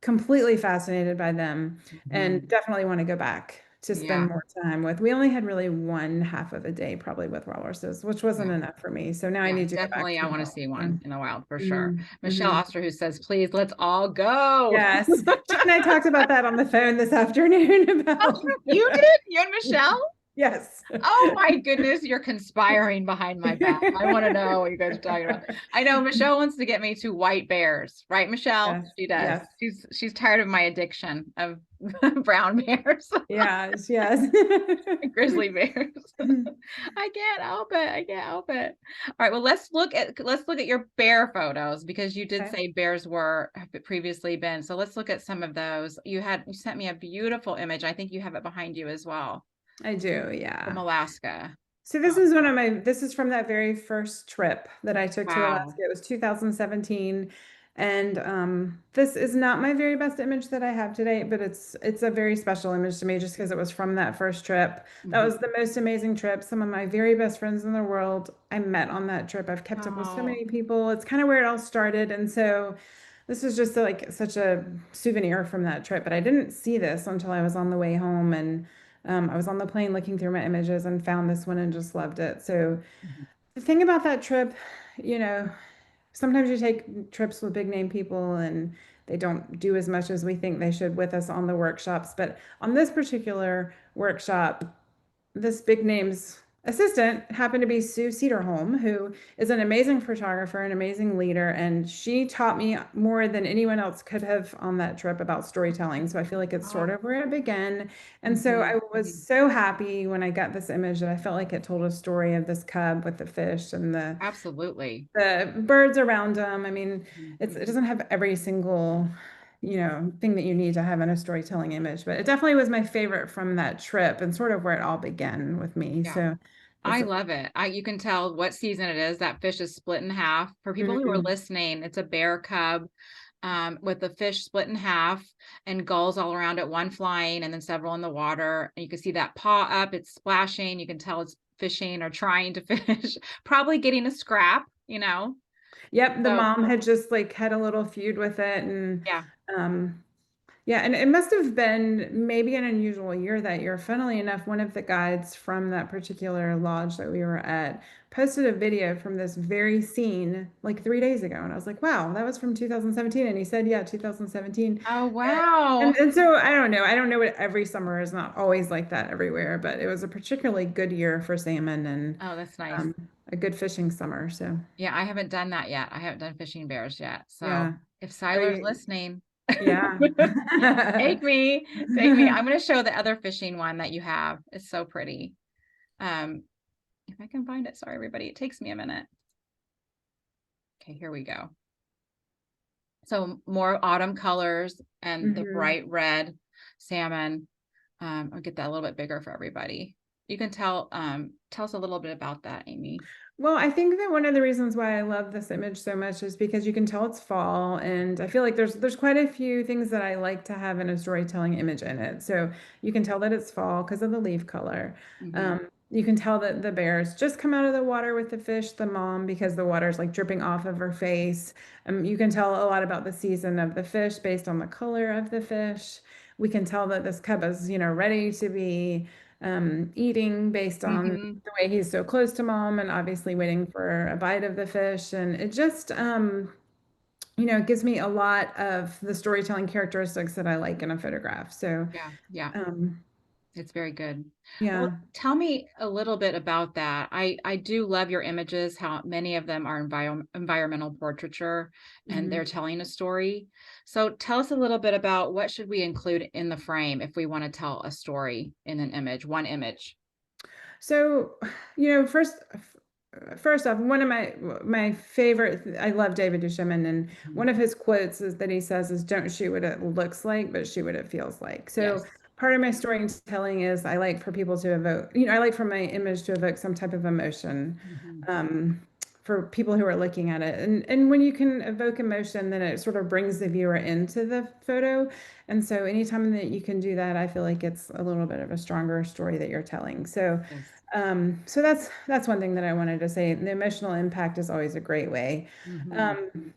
S2: completely fascinated by them and
S1: Mhm.
S2: definitely want to go back to spend
S1: Yeah.
S2: more time with. We only had really one half of a day probably with walruses, which wasn't
S1: Yeah.
S2: enough for me. So now I
S1: Yeah.
S2: need to go back
S1: Definitely. I
S2: to the
S1: want to
S2: wild.
S1: see
S2: Yeah.
S1: one in the wild for sure. Michelle
S2: Mm-hmm.
S1: Oster, who says, please, let's all go.
S2: Yes. She and I talked about that on the phone this afternoon about
S1: You did? You and Michelle?
S2: yes.
S1: Oh my goodness, you're conspiring behind my back. I want to know what you guys are talking about. I know Michelle wants to get me to white bears, right, Michelle?
S2: Yes.
S1: She does.
S2: Yes.
S1: She's tired of my addiction of brown bears,
S2: Yes. Yes.
S1: grizzly bears. I can't help it. I can't help it. All right, well, let's look at your bear photos because you did
S2: Okay.
S1: say bears have previously been. So let's look at some of those. You sent me a beautiful image. I think you have it behind you as well
S2: I do.
S1: from
S2: Yeah.
S1: Alaska.
S2: So
S1: Oh,
S2: this is from that very first trip that I took to Alaska.
S1: wow.
S2: It was 2017. And this is not my very best image that I have today, but it's a very special image to me just because it was from that first trip. That
S1: Mhm.
S2: was the most amazing trip. Some of my very best friends in the world I met on that trip. I've kept up with so
S1: Oh,
S2: many people. It's kind of where it all started. And so this is just like such a souvenir from that trip. But I didn't see this until I was on the way home and I was on the plane looking through my images and found this one and just loved it. So
S1: mhm.
S2: the thing about that trip, you know, sometimes you take trips with big name people and they don't do as much as we think they should with us on the workshops. But on this particular workshop, this big names assistant happened to be Sue Cedarholm, who is an amazing photographer, an amazing leader, and she taught me more than anyone else could have on that trip about storytelling. So I feel like it's sort
S1: Oh,
S2: of where it began. And so
S1: mhm,
S2: I was
S1: mhm.
S2: so happy when I got this image that I felt like it told a story of this cub with the fish and
S1: Absolutely.
S2: the birds around him. I mean,
S1: Mhm,
S2: it
S1: mhm.
S2: doesn't have every single, thing that you need to have in a storytelling image, but it definitely was my favorite from that trip and sort of where it all began with me.
S1: Yeah.
S2: So
S1: I
S2: it's
S1: love it. You can tell what season it is. That fish is split in half. For people who are
S2: Mhm.
S1: listening, it's a bear cub with the fish split in half and gulls all around it, one flying and then several in the water. And you can see that paw up, it's splashing. You can tell it's fishing or trying to fish, probably getting a scrap, you know?
S2: Yep, the
S1: So,
S2: mom had just like had a little feud with it and
S1: yeah.
S2: um yeah, and it must have been maybe an unusual year that year. Funnily enough, one of the guides from that particular lodge that we were at posted a video from this very scene like 3 days ago. And I was like, wow, that was from 2017. And he said, yeah, 2017.
S1: Oh,
S2: And,
S1: wow.
S2: and so I don't know. I don't know what every summer is not always like that everywhere, but it was a particularly good year for salmon and
S1: Oh, that's nice.
S2: um, a good fishing summer. So
S1: Yeah, I haven't done that yet. I haven't done fishing bears yet. So
S2: yeah.
S1: if
S2: Are
S1: Siler's
S2: you?
S1: listening,
S2: Yeah.
S1: take me, take me. I'm going to show the other fishing one that you have. It's so pretty. Um, if I can find it, sorry, everybody. It takes me a minute. Okay, here we go. So more autumn colors and the
S2: Mhm.
S1: bright red salmon. I'll get that a little bit bigger for everybody. You can tell us a little bit about that, Amy.
S2: Well, I think that one of the reasons why I love this image so much is because you can tell it's fall, and I feel like there's quite a few things that I like to have in a storytelling image in it. So you can tell that it's fall because of the leaf color.
S1: Hmm.
S2: You can tell that the bear's just come out of the water with the fish, the mom, because the water's like dripping off of her face. You can tell a lot about the season of the fish based on the color of the fish. We can tell that this cub is, ready to be eating based on
S1: Hmm.
S2: the way he's so close to mom and obviously waiting for a bite of the fish. And it just, it gives me a lot of the storytelling characteristics that I like in a photograph. So,
S1: Yeah, yeah.
S2: um,
S1: It's very good. Well,
S2: yeah.
S1: tell me a little bit about that. I do love your images, how many of them are environmental portraiture and
S2: Mhm.
S1: they're telling a story. So tell us a little bit about what should we include in the frame if we want to tell a story in an image, one image.
S2: So, first off, one of my favorite, I love David Duchovny, and
S1: Mhm.
S2: one of his quotes is that he says is don't shoot what it looks like, but shoot what it feels like. So
S1: Yes.
S2: part of my storytelling is I like for people to evoke, I like for my image to evoke some type of emotion.
S1: Mhm.
S2: Um, for people who are looking at it. And when you can evoke emotion, then it sort of brings the viewer into the photo. And so anytime that you can do that, I feel like it's a little bit of a stronger story that you're telling. So
S1: Yes.
S2: so that's one thing that I wanted to say. The emotional impact is always a great way.
S1: Hmm.
S2: Um,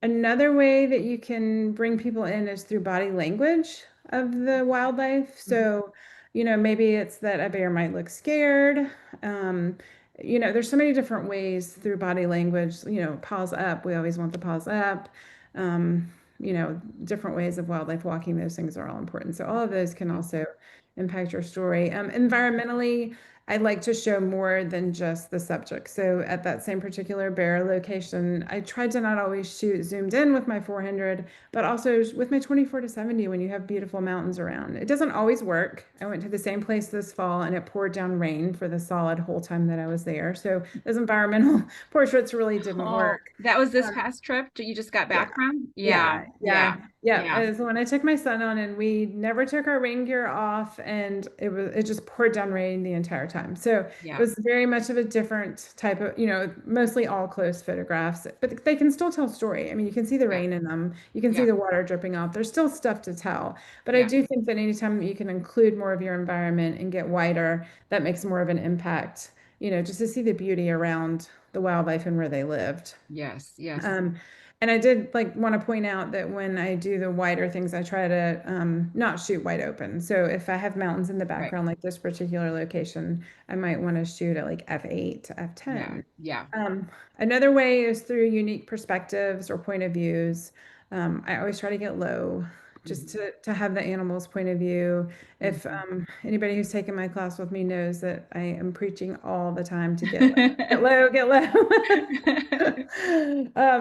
S2: Another way that you can bring people in is through body language of the wildlife.
S1: Hmm.
S2: So, maybe it's that a bear might look scared. Um, there's so many different ways through body language, paws up. We always want the paws up. Different ways of wildlife walking, those things are all important. So all of those can also impact your story. Environmentally, I like to show more than just the subject. So at that same particular bear location, I tried to not always shoot zoomed in with my 400, but also with my 24 to 70 when you have beautiful mountains around. It doesn't always work. I went to the same place this fall and it poured down rain for the solid whole time that I was there. So those environmental portraits really didn't
S1: Oh,
S2: work.
S1: that was this
S2: Um,
S1: past trip that you just got
S2: yeah.
S1: back from? Yeah,
S2: Yeah,
S1: yeah,
S2: yeah, yeah.
S1: yeah,
S2: So when I took my son on and we never took our rain gear off and it just poured down rain the entire time. So it
S1: yeah,
S2: was very much of a different type of, mostly all close photographs, but they can still tell story. I mean, you can see the
S1: yeah,
S2: rain in them. You can see
S1: yeah,
S2: the water dripping off. There's still stuff to tell. But I
S1: yeah,
S2: do think that anytime you can include more of your environment and get wider, that makes more of an impact, just to see the beauty around the wildlife and where they lived.
S1: yes, yes,
S2: Um, and I did like want to point out that when I do the wider things, I try to not shoot wide open. So if I have mountains in the
S1: right.
S2: background, like this particular location, I might want to shoot at like f8 to
S1: Yeah,
S2: f10.
S1: yeah,
S2: Another way is through unique perspectives or point of views. I always try to get low just
S1: Mhm.
S2: to have the animal's point of view. If
S1: Mhm.
S2: anybody who's taken my class with me knows that I am preaching all the time to get low, get low.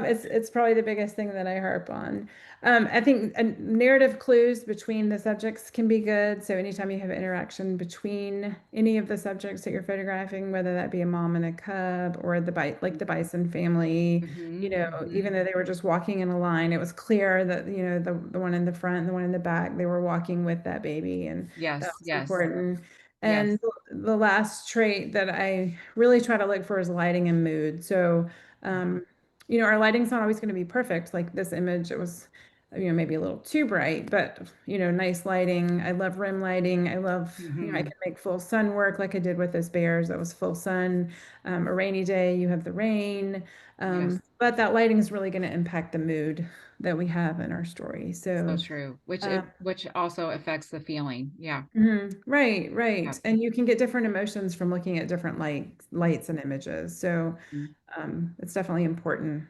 S2: It's probably the biggest thing that I harp on. I think narrative clues between the subjects can be good. So anytime you have interaction between any of the subjects that you're photographing, whether that be a mom and a cub or like the bison family,
S1: Mhm.
S2: even
S1: Mhm.
S2: though they were just walking in a line, it was clear that, the one in the front and the one in the back, they were walking with that baby, and that
S1: Yes,
S2: was
S1: yes,
S2: important.
S1: yes.
S2: And the last trait that I really try to look for is lighting and mood. So, um, our lighting's not always going to be perfect. Like this image, it was, maybe a little too bright, but, nice lighting. I love rim lighting. I love, I
S1: Mhm.
S2: can make full sun work like I did with those bears. That was full sun. A rainy day, you have the rain.
S1: Yes.
S2: But that lighting is really going to impact the mood that we have in our story.
S1: So
S2: So,
S1: true.
S2: um,
S1: Which also affects the feeling. Yeah.
S2: right,
S1: Yeah.
S2: right. And you can get different emotions from looking at different lights and images. So,
S1: Mhm.
S2: it's definitely important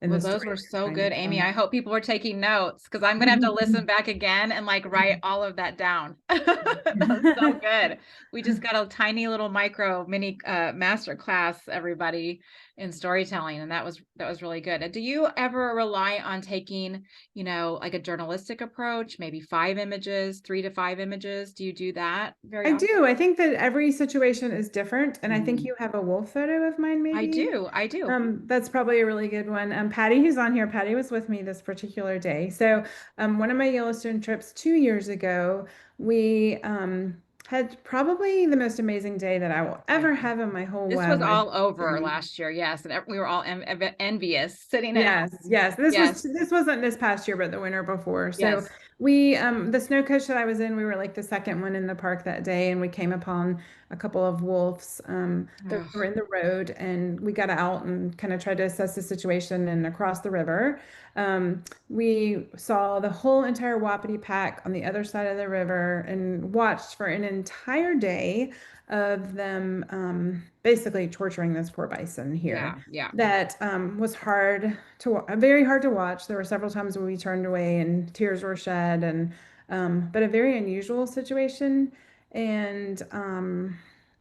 S2: in
S1: Well,
S2: the
S1: those
S2: story
S1: were
S2: that you're
S1: so
S2: trying to
S1: good, Amy.
S2: tell.
S1: I hope people are taking notes because I'm gonna have to listen back again and like write all of that down. That was so good. We just got a tiny little micro mini master class, everybody, in storytelling, and that was really good. And do you ever rely on taking, like a journalistic approach, maybe 5 images, 3 to 5 images? Do you do that very
S2: I
S1: often?
S2: do. I think that every situation is different. And I think
S1: Mhm.
S2: you have a wolf photo of mine,
S1: I
S2: maybe.
S1: do. I do.
S2: That's probably a really good one. Patty, who's on here, Patty was with me this particular day. So, one of my Yellowstone trips 2 years ago, we had probably the most amazing day that I will
S1: Yeah.
S2: ever have in my whole
S1: This was
S2: wide
S1: all over
S2: life.
S1: last year, yes, and we were all envious sitting at
S2: Yes,
S1: home.
S2: yes.
S1: Yes,
S2: This wasn't this past year, but the winter before. So
S1: yes.
S2: we the snow coach that I was in, we were like the second one in the park that day, and we came upon a couple of wolves that
S1: Ugh,
S2: were in the road, and we got out and kind of tried to assess the situation. And across the river, we saw the whole entire Wapiti pack on the other side of the river and watched for an entire day of them basically torturing this poor bison here.
S1: yeah, yeah.
S2: That was very hard to watch. There were several times where we turned away and tears were shed, and but a very unusual situation, and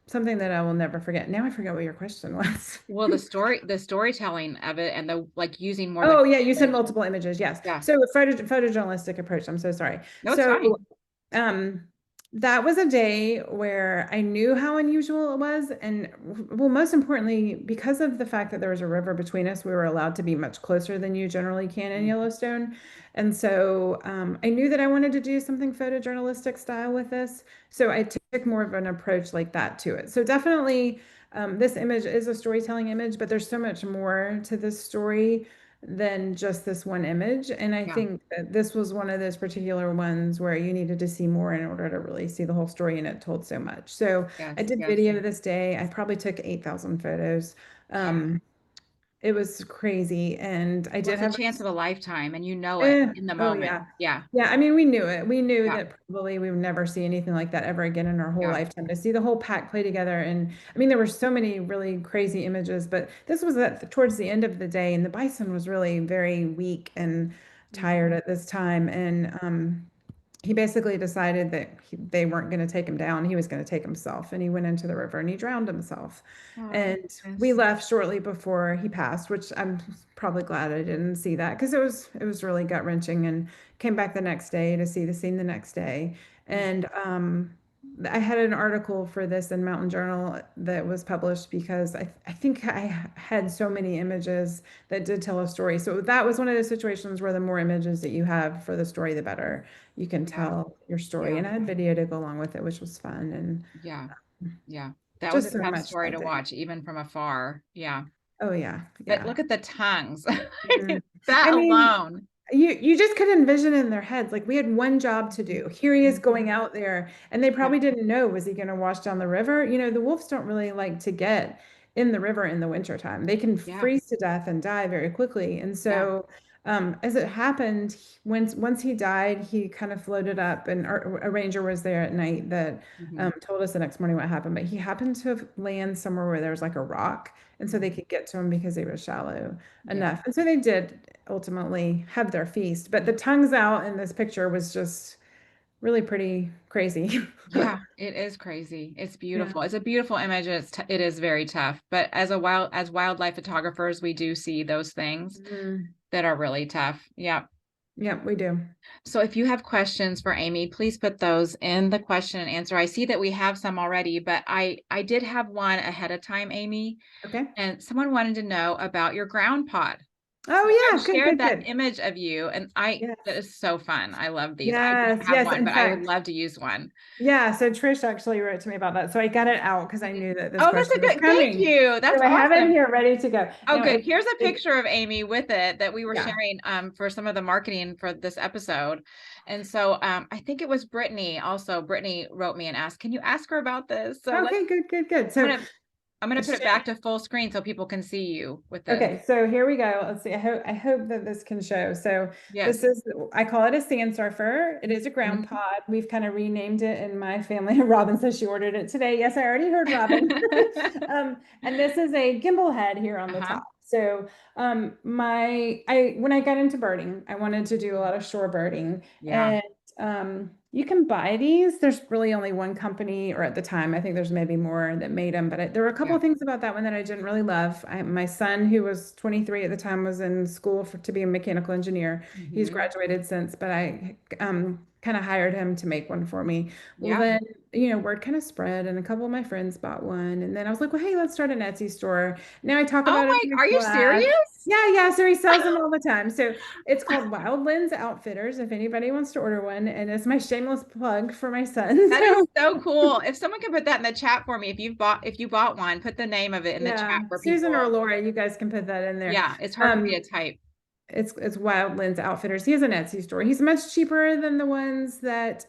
S2: something that I will never forget. Now I forget what your question was.
S1: Well, the storytelling of it and the like using more than
S2: Oh yeah, you
S1: one
S2: said
S1: image.
S2: multiple images. Yes.
S1: Yeah.
S2: So photojournalistic approach. I'm so sorry.
S1: No, it's
S2: So
S1: fine.
S2: um, that was a day where I knew how unusual it was. And well, most importantly, because of the fact that there was a river between us, we were allowed to be much closer than you generally can in
S1: Mm,
S2: Yellowstone. And so I knew that I wanted to do something photojournalistic style with this. So I took more of an approach like that to it. So definitely this image is a storytelling image, but there's so much more to this story than just this one image. And I
S1: yeah.
S2: think that this was one of those particular ones where you needed to see more in order to really see the whole story, and it told so much. So I
S1: Yes,
S2: did
S1: yes.
S2: video this day. I probably took 8,000 photos.
S1: Yeah.
S2: Um, it was crazy. And I
S1: Well,
S2: did
S1: it's a
S2: have
S1: chance of a lifetime and you know it
S2: Eh,
S1: in the
S2: oh
S1: moment.
S2: yeah.
S1: Yeah.
S2: Yeah, I mean, we knew it. We knew
S1: Yeah.
S2: that probably we would never see anything like that ever again in our whole
S1: Yeah.
S2: lifetime. To see the whole pack play together, and I mean, there were so many really crazy images, but this was towards the end of the day, and the bison was really very weak and tired
S1: Mhm.
S2: at this time, and he basically decided that they weren't going to take him down. He was going to take himself, and he went into the river and he drowned himself.
S1: Oh,
S2: And we
S1: yes.
S2: left shortly before he passed, which I'm probably glad I didn't see that because it was really gut wrenching. And came back the next day to see the scene the next day.
S1: Mhm.
S2: And I had an article for this in Mountain Journal that was published because I think I had so many images that did tell a story. So that was one of those situations where the more images that you have for the story, the better you can
S1: Yeah.
S2: tell your story.
S1: Yeah.
S2: And I had video to go along with it, which was fun and
S1: Yeah. Yeah. That was a
S2: just so
S1: tough
S2: much
S1: story
S2: that
S1: to
S2: day.
S1: watch, even from afar. Yeah.
S2: Oh yeah,
S1: But
S2: yeah.
S1: look at the tongues.
S2: Mhm.
S1: That
S2: I mean,
S1: alone.
S2: you just could envision in their heads, like we had one job to
S1: Mhm.
S2: do. Here he is going
S1: Mhm.
S2: out there, and they
S1: Yeah.
S2: probably didn't know, was he going to wash down the river? The wolves don't really like to get in the river in the wintertime. They can
S1: Yeah.
S2: freeze to death and die very quickly. And
S1: Yeah.
S2: so As it happened, once he died, he kind of floated up, and a ranger was there at night that
S1: Mhm.
S2: told us the next morning what happened. But he happened to land somewhere where there was like a rock, and so they
S1: Mhm.
S2: could get to him because he was shallow
S1: Yeah.
S2: enough. And so they did ultimately have their feast. But the tongues out in this picture was just really pretty crazy.
S1: Yeah, it is crazy. It's
S2: Yeah.
S1: beautiful. It's a beautiful image. And it is very tough. But as wildlife photographers, we do see those things
S2: Mhm.
S1: that are really tough. Yeah.
S2: Yeah, we do.
S1: So if you have questions for Amy, please put those in the question and answer. I see that we have some already, but I did have one ahead of time, Amy,
S2: Okay.
S1: and someone wanted to know about your ground pod.
S2: Oh
S1: I've
S2: yeah, good,
S1: shared
S2: good,
S1: that
S2: good.
S1: image of you, and
S2: Yes.
S1: that is so fun. I love these. I don't
S2: Yes,
S1: have
S2: yes.
S1: one,
S2: In
S1: but I would
S2: fact,
S1: love to use one.
S2: yeah, so Trish actually wrote to me about that. So I got it out because I knew that this
S1: Oh, that's a
S2: question was
S1: good, thank
S2: coming.
S1: you. That's
S2: So I have it
S1: awesome.
S2: here ready to go.
S1: Oh,
S2: Now
S1: good.
S2: it,
S1: Here's a
S2: it
S1: picture of Amy with it that we were
S2: yeah.
S1: sharing for some of the marketing for this episode. And so I think it was Brittany also. Brittany wrote me and asked, can you ask her about this? So
S2: Okay, good, good, good.
S1: I'm
S2: So
S1: gonna I'm gonna put it back to full screen so people can see you with this.
S2: okay, so here we go. Let's see. I hope that this can show. So this
S1: Yes.
S2: is, I call it a sand surfer. It is a ground
S1: Mhm.
S2: pod. We've kind of renamed it in my family. Robin says she ordered it today. Yes, I already heard Robin. And this is a gimbal head here on the
S1: Uh-huh.
S2: top. So when I got into birding, I wanted to do a lot of shore birding.
S1: Yeah.
S2: And you can buy these. There's really only one company, or at the time, I think there's maybe more that made them. But there were a couple
S1: Yeah.
S2: of things about that one that I didn't really love. My son, who was 23 at the time, was in school to be a mechanical engineer. He's
S1: Hmm.
S2: graduated since, but I kind of hired him to make one for me. Well,
S1: Yeah.
S2: then, word kind of spread, and a couple of my friends bought one. And then I was like, well, hey, let's start an Etsy store. Now I talk
S1: Oh
S2: about it in
S1: my,
S2: my
S1: are you
S2: class.
S1: serious?
S2: Yeah, yeah. So he sells them all the time. So it's called Wild Lens Outfitters if anybody wants to order one. And it's my shameless plug for my son.
S1: That is so cool. If someone could put that in the chat for me, if you bought one, put the name of it in the chat
S2: Yeah,
S1: for
S2: Susan or
S1: people.
S2: Laura, you guys can put that in there.
S1: Yeah, it's hard for me
S2: Um,
S1: to type.
S2: it's Wild Lens Outfitters. He has an Etsy store. He's much cheaper than the ones that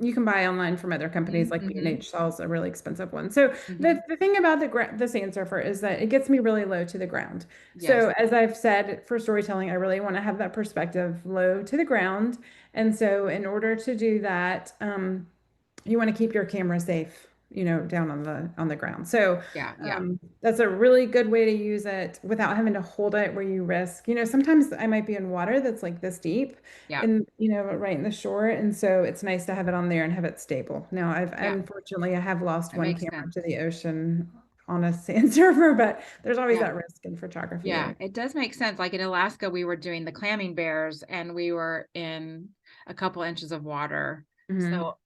S2: you can buy online from other companies,
S1: Hmm.
S2: like
S1: Hmm.
S2: B&H sells a really expensive one. So
S1: Hmm.
S2: the thing about the sand surfer is that it gets me really low to the ground.
S1: Yes.
S2: So as I've said, for storytelling, I really want to have that perspective low to the ground. And so in order to do that, you want to keep your camera safe, down on the ground. So
S1: Yeah. Yeah.
S2: that's a really good way to use it without having to hold it where you risk. Sometimes I might be in water that's like this deep
S1: Yeah.
S2: and, right in the shore. And so it's nice to have it on there and have it stable. Now,
S1: Yeah.
S2: unfortunately, I have lost
S1: That
S2: one
S1: makes
S2: camera
S1: sense.
S2: to the ocean on a sand surfer, but there's always
S1: Yeah.
S2: that risk in photography,
S1: Yeah.
S2: right?
S1: It does make sense. Like in Alaska, we were doing the clamming bears and we were in a couple inches of water.
S2: Hmm.
S1: So,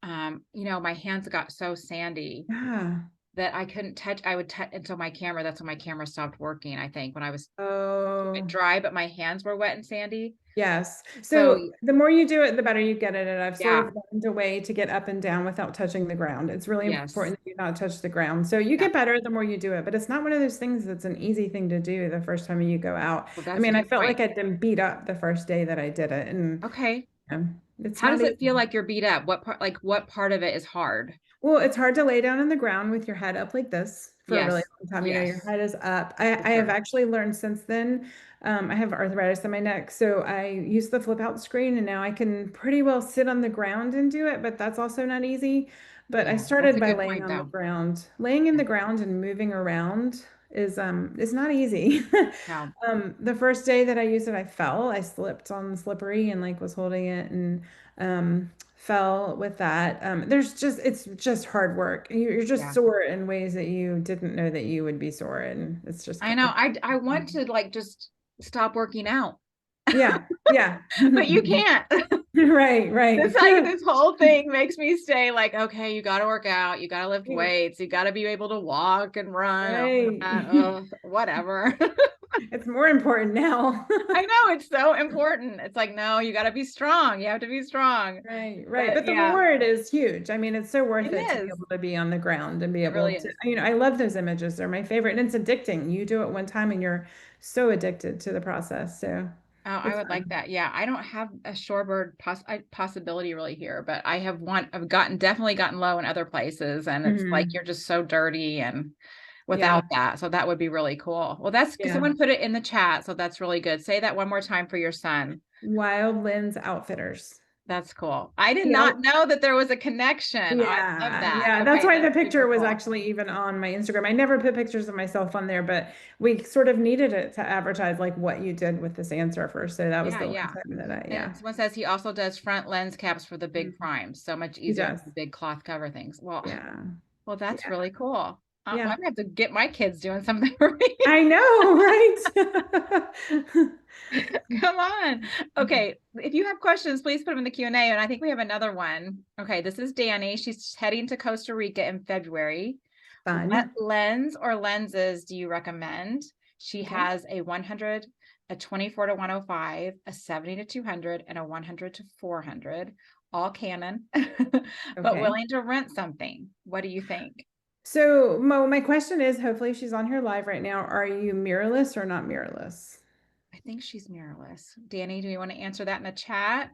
S1: my hands got so sandy
S2: Yeah.
S1: that I couldn't touch. I would touch until my camera. That's when my camera stopped working, I think, when I was keep it
S2: Oh.
S1: dry, but my hands were wet and sandy.
S2: Yes.
S1: So,
S2: So the more you do it, the better you get at it. I've sort
S1: yeah.
S2: of learned a way to get up and down without touching the ground. It's really
S1: Yes.
S2: important that you not touch the ground. So you
S1: Yeah.
S2: get better the more you do it, but it's not one of those things that's an easy thing to do the first time you go out.
S1: Well,
S2: I
S1: that's a
S2: mean, I
S1: good
S2: felt
S1: point.
S2: like I'd been beat up the first day that I did it, and
S1: Okay.
S2: it's
S1: How
S2: not
S1: does
S2: easy.
S1: it feel like you're beat up? What part of it is hard?
S2: Well, it's hard to lay down on the ground with your head up like this for a really
S1: Yes.
S2: long time. Your
S1: Yes,
S2: head is up.
S1: for
S2: I have
S1: sure.
S2: actually learned since then. I have arthritis in my neck, so I use the flip out screen, and now I can pretty well sit on the ground and do it, but that's also not easy. But I
S1: Yeah, that's
S2: started
S1: a
S2: by
S1: good
S2: laying
S1: point
S2: on the
S1: though.
S2: ground. Laying in
S1: Yeah.
S2: the ground and moving around is not easy.
S1: No.
S2: The first day that I used it, I fell. I slipped on slippery and like was holding it and fell with that. It's just hard work. You're just
S1: Yeah.
S2: sore in ways that you didn't know that you would be sore, and it's just
S1: I know. I want to like just stop working out,
S2: yeah, yeah.
S1: but you can't.
S2: Right, right.
S1: It's like this whole thing makes me stay like, okay, you got to work out, you got to lift weights, you got to be able to walk and run, all
S2: Right.
S1: that. Whatever.
S2: It's more important now.
S1: I know it's so important. It's like, no, you got to be strong. You have to be strong.
S2: Right, right.
S1: But
S2: But the
S1: yeah,
S2: reward is huge. I mean, it's so
S1: it
S2: worth it to be
S1: is.
S2: able to be on the ground and be
S1: It really
S2: able to,
S1: is.
S2: I love those images. They're my favorite. And it's addicting. You do it one time and you're so addicted to the process. So
S1: Oh, I
S2: it's
S1: would like
S2: fun.
S1: that. Yeah, I don't have a shorebird possibility really here, but I have one. I've definitely gotten low in other places, and it's like
S2: Mhm.
S1: you're just so dirty and without that. So that would be really cool. Well, that's because someone put it in the chat. So that's really good. Say that one more time for your son.
S2: Wild Lens Outfitters.
S1: That's cool. I did not know that there was a connection.
S2: Yeah,
S1: I love that.
S2: yeah.
S1: Okay,
S2: That's why the picture was
S1: cool.
S2: actually even on my Instagram. I never put pictures of myself on there, but we sort of needed it to advertise like what you did with the sand surfer. So that was the one time that
S1: And someone says he also does front lens caps for the big primes. So much easier than the big cloth cover things. Well, well, that's really cool. I'm gonna have to get my kids doing something for me.
S2: I know, right?
S1: Come on. Okay. If you have questions, please put them in the Q&A. And I think we have another one. Okay. This is Danny. She's heading to Costa Rica in February.
S2: Fun.
S1: What lens or lenses do you recommend? She has a 100, a 24 to 105, a 70 to 200, and a 100 to 400, all Canon, but willing to rent something. What do you think?
S2: So Mo, my question is, hopefully she's on here live right now. Are you mirrorless or not mirrorless?
S1: I think she's mirrorless. Danny, do you want to answer that in the chat?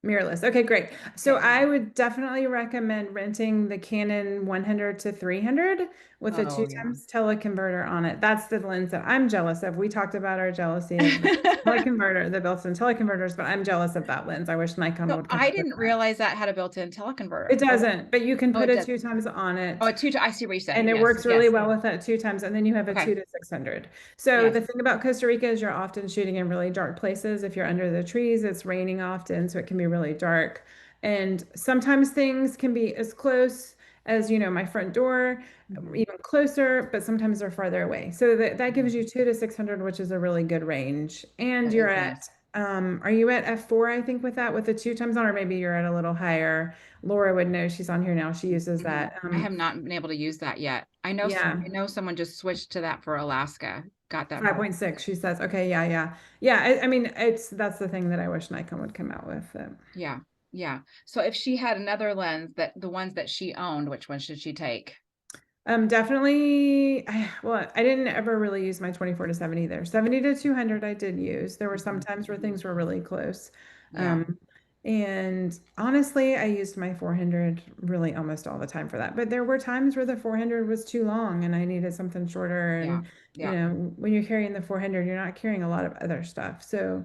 S2: Mirrorless. Okay, great. So I would definitely recommend renting the Canon 100 to 300 with a 2x teleconverter on it. That's the lens that I'm jealous of. We talked about our jealousy of the teleconverter, the built-in teleconverters, but I'm jealous of that lens. I wish Nikon would come.
S1: I didn't realize that had a built-in teleconverter.
S2: It doesn't, but you can put a 2x on it.
S1: Oh, I see what you're saying.
S2: And it works really well with that 2x, and then you have a 2 to 600. So the thing about Costa Rica is you're often shooting in really dark places. If you're under the trees, it's raining often, so it can be really dark. And sometimes things can be as close as, my front door, even closer, but sometimes they're farther away. So that gives you 2 to 600, which is a really good range. And you're at, are you at f4, I think, with that, with the 2x on, or maybe you're at a little higher? Laura would know. She's on here now. She uses that.
S1: I have not been able to use that yet. I know someone just switched to that for Alaska. Got that
S2: 5.6. She says, okay, yeah. I mean, that's the thing that I wish Nikon would come out with.
S1: Yeah. So if she had another lens, that the ones that she owned, which one should she take?
S2: Definitely. I didn't ever really use my 24 to 70 there. 70 to 200 I did use. There were some times where things were really close. And honestly, I used my 400 really almost all the time for that. But there were times where the 400 was too long and I needed something shorter. And, when you're carrying the 400, you're not carrying a lot of other stuff. So,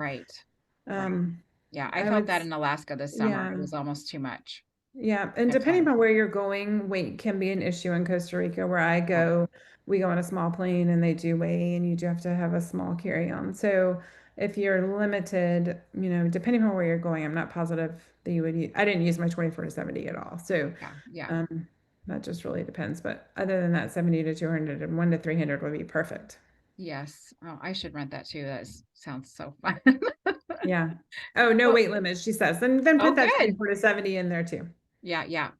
S1: yeah, I felt that in Alaska this summer. It was almost too much.
S2: Yeah, and depending on where you're going, weight can be an issue in Costa Rica. Where I go, we go on a small plane and they do weigh, and you do have to have a small carry-on. So if you're limited, depending on where you're going, I'm not positive that you would use. I didn't use my 24 to 70 at all. So that just really depends. But other than that, 70 to 200 and 1 to 300 would be perfect.
S1: Yes. Oh, I should rent that too. That sounds so fun.
S2: Yeah. Oh, no weight limit, she says. Then put that 24 to 70 in there too.
S1: Yeah.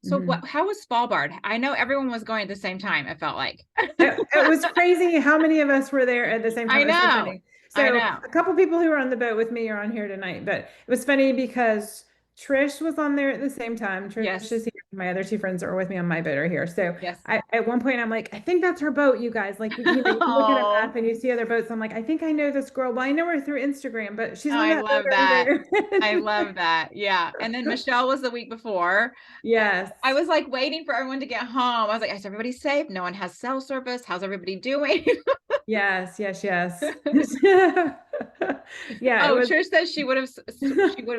S1: So how was Svalbard? I know everyone was going at the same time, it felt like.
S2: It was crazy how many of us were there at the same time.
S1: I know.
S2: So a couple people who were on the boat with me are on here tonight, but it was funny because Trish was on there at the same time. Trish is here. My other 2 friends that were with me on my boat are here. So at one point I'm like, I think that's her boat, you guys. Like, you look at a map and you see other boats. I'm like, I think I know this girl. Well, I know her through Instagram, but she's on that boat over there.
S1: I love that. Yeah. And then Michelle was the week before.
S2: Yes.
S1: I was like waiting for everyone to get home. I was like, is everybody safe? No one has cell service. How's everybody doing?
S2: Yes. Yeah.
S1: Oh, Trish says she would have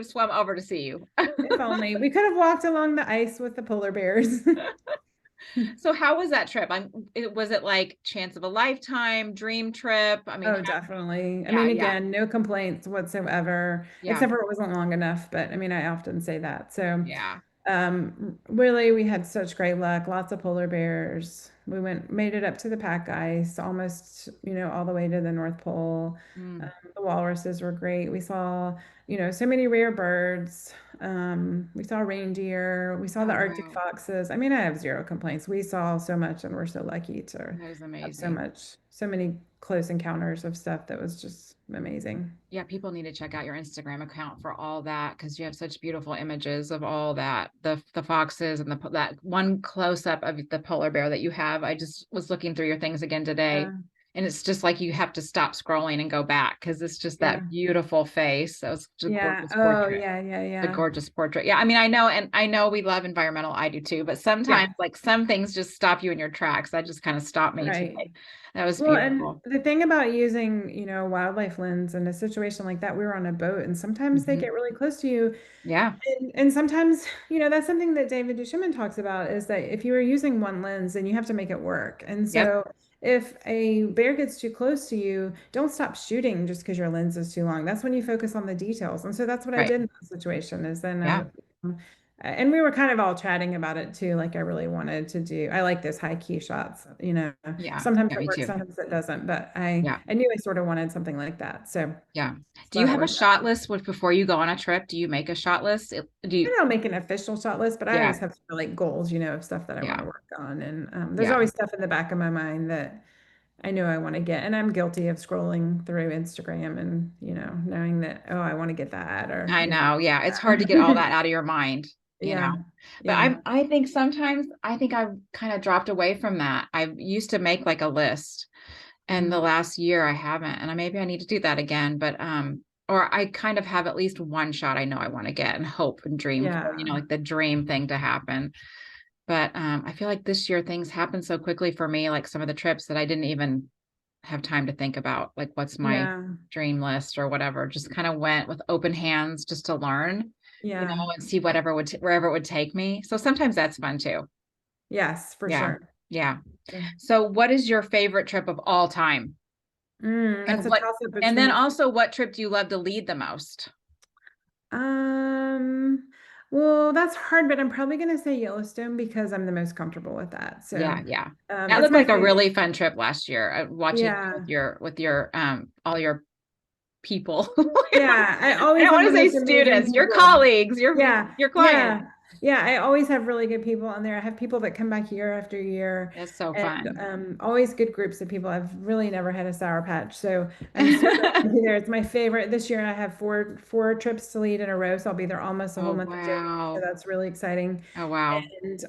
S1: swum over to see you.
S2: If only. We could have walked along the ice with the polar bears.
S1: So how was that trip? Was it like chance of a lifetime, dream trip? I mean,
S2: definitely. I mean, again, no complaints whatsoever, except for it wasn't long enough. But I mean, I often say that. So really, we had such great luck. Lots of polar bears. We made it up to the pack ice, almost, all the way to the North Pole. The walruses were great. We saw, so many rare birds. We saw reindeer. We saw the Arctic foxes. I mean, I have zero complaints. We saw so much, and we're so lucky to have so many close encounters of stuff that was just amazing.
S1: Yeah, people need to check out your Instagram account for all that, because you have such beautiful images of all that, the foxes and that one close up of the polar bear that you have. I just was looking through your things again today. And it's just like you have to stop scrolling and go back because it's just
S2: Yeah.
S1: that beautiful face. That was just a
S2: Yeah.
S1: gorgeous
S2: Oh,
S1: portrait.
S2: yeah, yeah,
S1: A
S2: yeah.
S1: gorgeous portrait. Yeah, I mean, I know, and I know we love environmental. I do too, but
S2: Yeah.
S1: sometimes like some things just stop you in your tracks. That just kind of stopped me
S2: Right.
S1: today. That was
S2: Well, and
S1: beautiful.
S2: the thing about using, a wildlife lens in a situation like that, we were on a boat and sometimes they
S1: Hmm.
S2: get really close to you.
S1: Yeah.
S2: And sometimes, that's something that David Duchovny talks about is that if you are using one lens, then you have to make it work. And
S1: Yep.
S2: so if a bear gets too close to you, don't stop shooting just because your lens is too long. That's when you focus on the details. And so that's what I
S1: Right.
S2: did in that situation is then
S1: Yeah.
S2: and we were kind of all chatting about it too. Like I really wanted to I like those high key shots,
S1: Yeah.
S2: sometimes
S1: Yeah.
S2: it
S1: Me
S2: works,
S1: too.
S2: sometimes it doesn't, but I,
S1: Yeah.
S2: I knew I sort of wanted something like that.
S1: Yeah. Do
S2: So
S1: you
S2: that
S1: have a
S2: worked
S1: shot
S2: out.
S1: list with before you go on a trip? Do you make a shot list? Do
S2: I
S1: you?
S2: don't make an official shot list, but I always
S1: Yeah.
S2: have like goals, of stuff that I want
S1: Yeah.
S2: to work on. And there's
S1: Yeah.
S2: always stuff in the back of my mind that I know I want to get. And I'm guilty of scrolling through Instagram and, knowing that, oh, I want to get that or,
S1: I know. Yeah. It's hard to get all that out of your mind, you know.
S2: yeah,
S1: But
S2: yeah.
S1: I think sometimes I think I've kind of dropped away from that. I used to make like a list. And the
S2: Mhm.
S1: last year I haven't, and maybe I need to do that again. But or I kind of have at least one shot I know I want to get and hope and dream for,
S2: Yeah,
S1: like the dream thing to happen. But I feel like this year things happen so quickly for me, like some of the trips that I didn't even have time to think about, like what's my
S2: yeah,
S1: dream list or whatever. Just kind of went with open hands just to learn,
S2: yeah.
S1: and see whatever wherever it would take me. So sometimes that's fun too.
S2: Yes, for
S1: Yeah.
S2: sure.
S1: Yeah. So what is your favorite trip of all time?
S2: That's a
S1: What,
S2: toss up
S1: and then
S2: between
S1: also what trip do you love to lead the most?
S2: Um, well, that's hard, but I'm probably gonna say Yellowstone because I'm the most comfortable with that.
S1: Yeah,
S2: So,
S1: yeah. That
S2: it's
S1: looked
S2: my
S1: like a
S2: favorite.
S1: really fun trip last year. Watching
S2: Yeah.
S1: with your all your people.
S2: Yeah, I
S1: I
S2: always
S1: don't
S2: have
S1: want
S2: the
S1: to say
S2: most amazing
S1: students, your
S2: people.
S1: colleagues,
S2: Yeah,
S1: your clients.
S2: yeah, yeah. I always have really good people on there. I have people that come back year after year,
S1: That's so
S2: and
S1: fun.
S2: always good groups of people. I've really never had a sour patch, so I'm so glad to be there. It's my favorite this year, and I have four trips to lead in a row, so I'll be there almost the whole
S1: Oh
S2: month of January. So
S1: wow.
S2: that's really exciting.
S1: Oh wow.
S2: And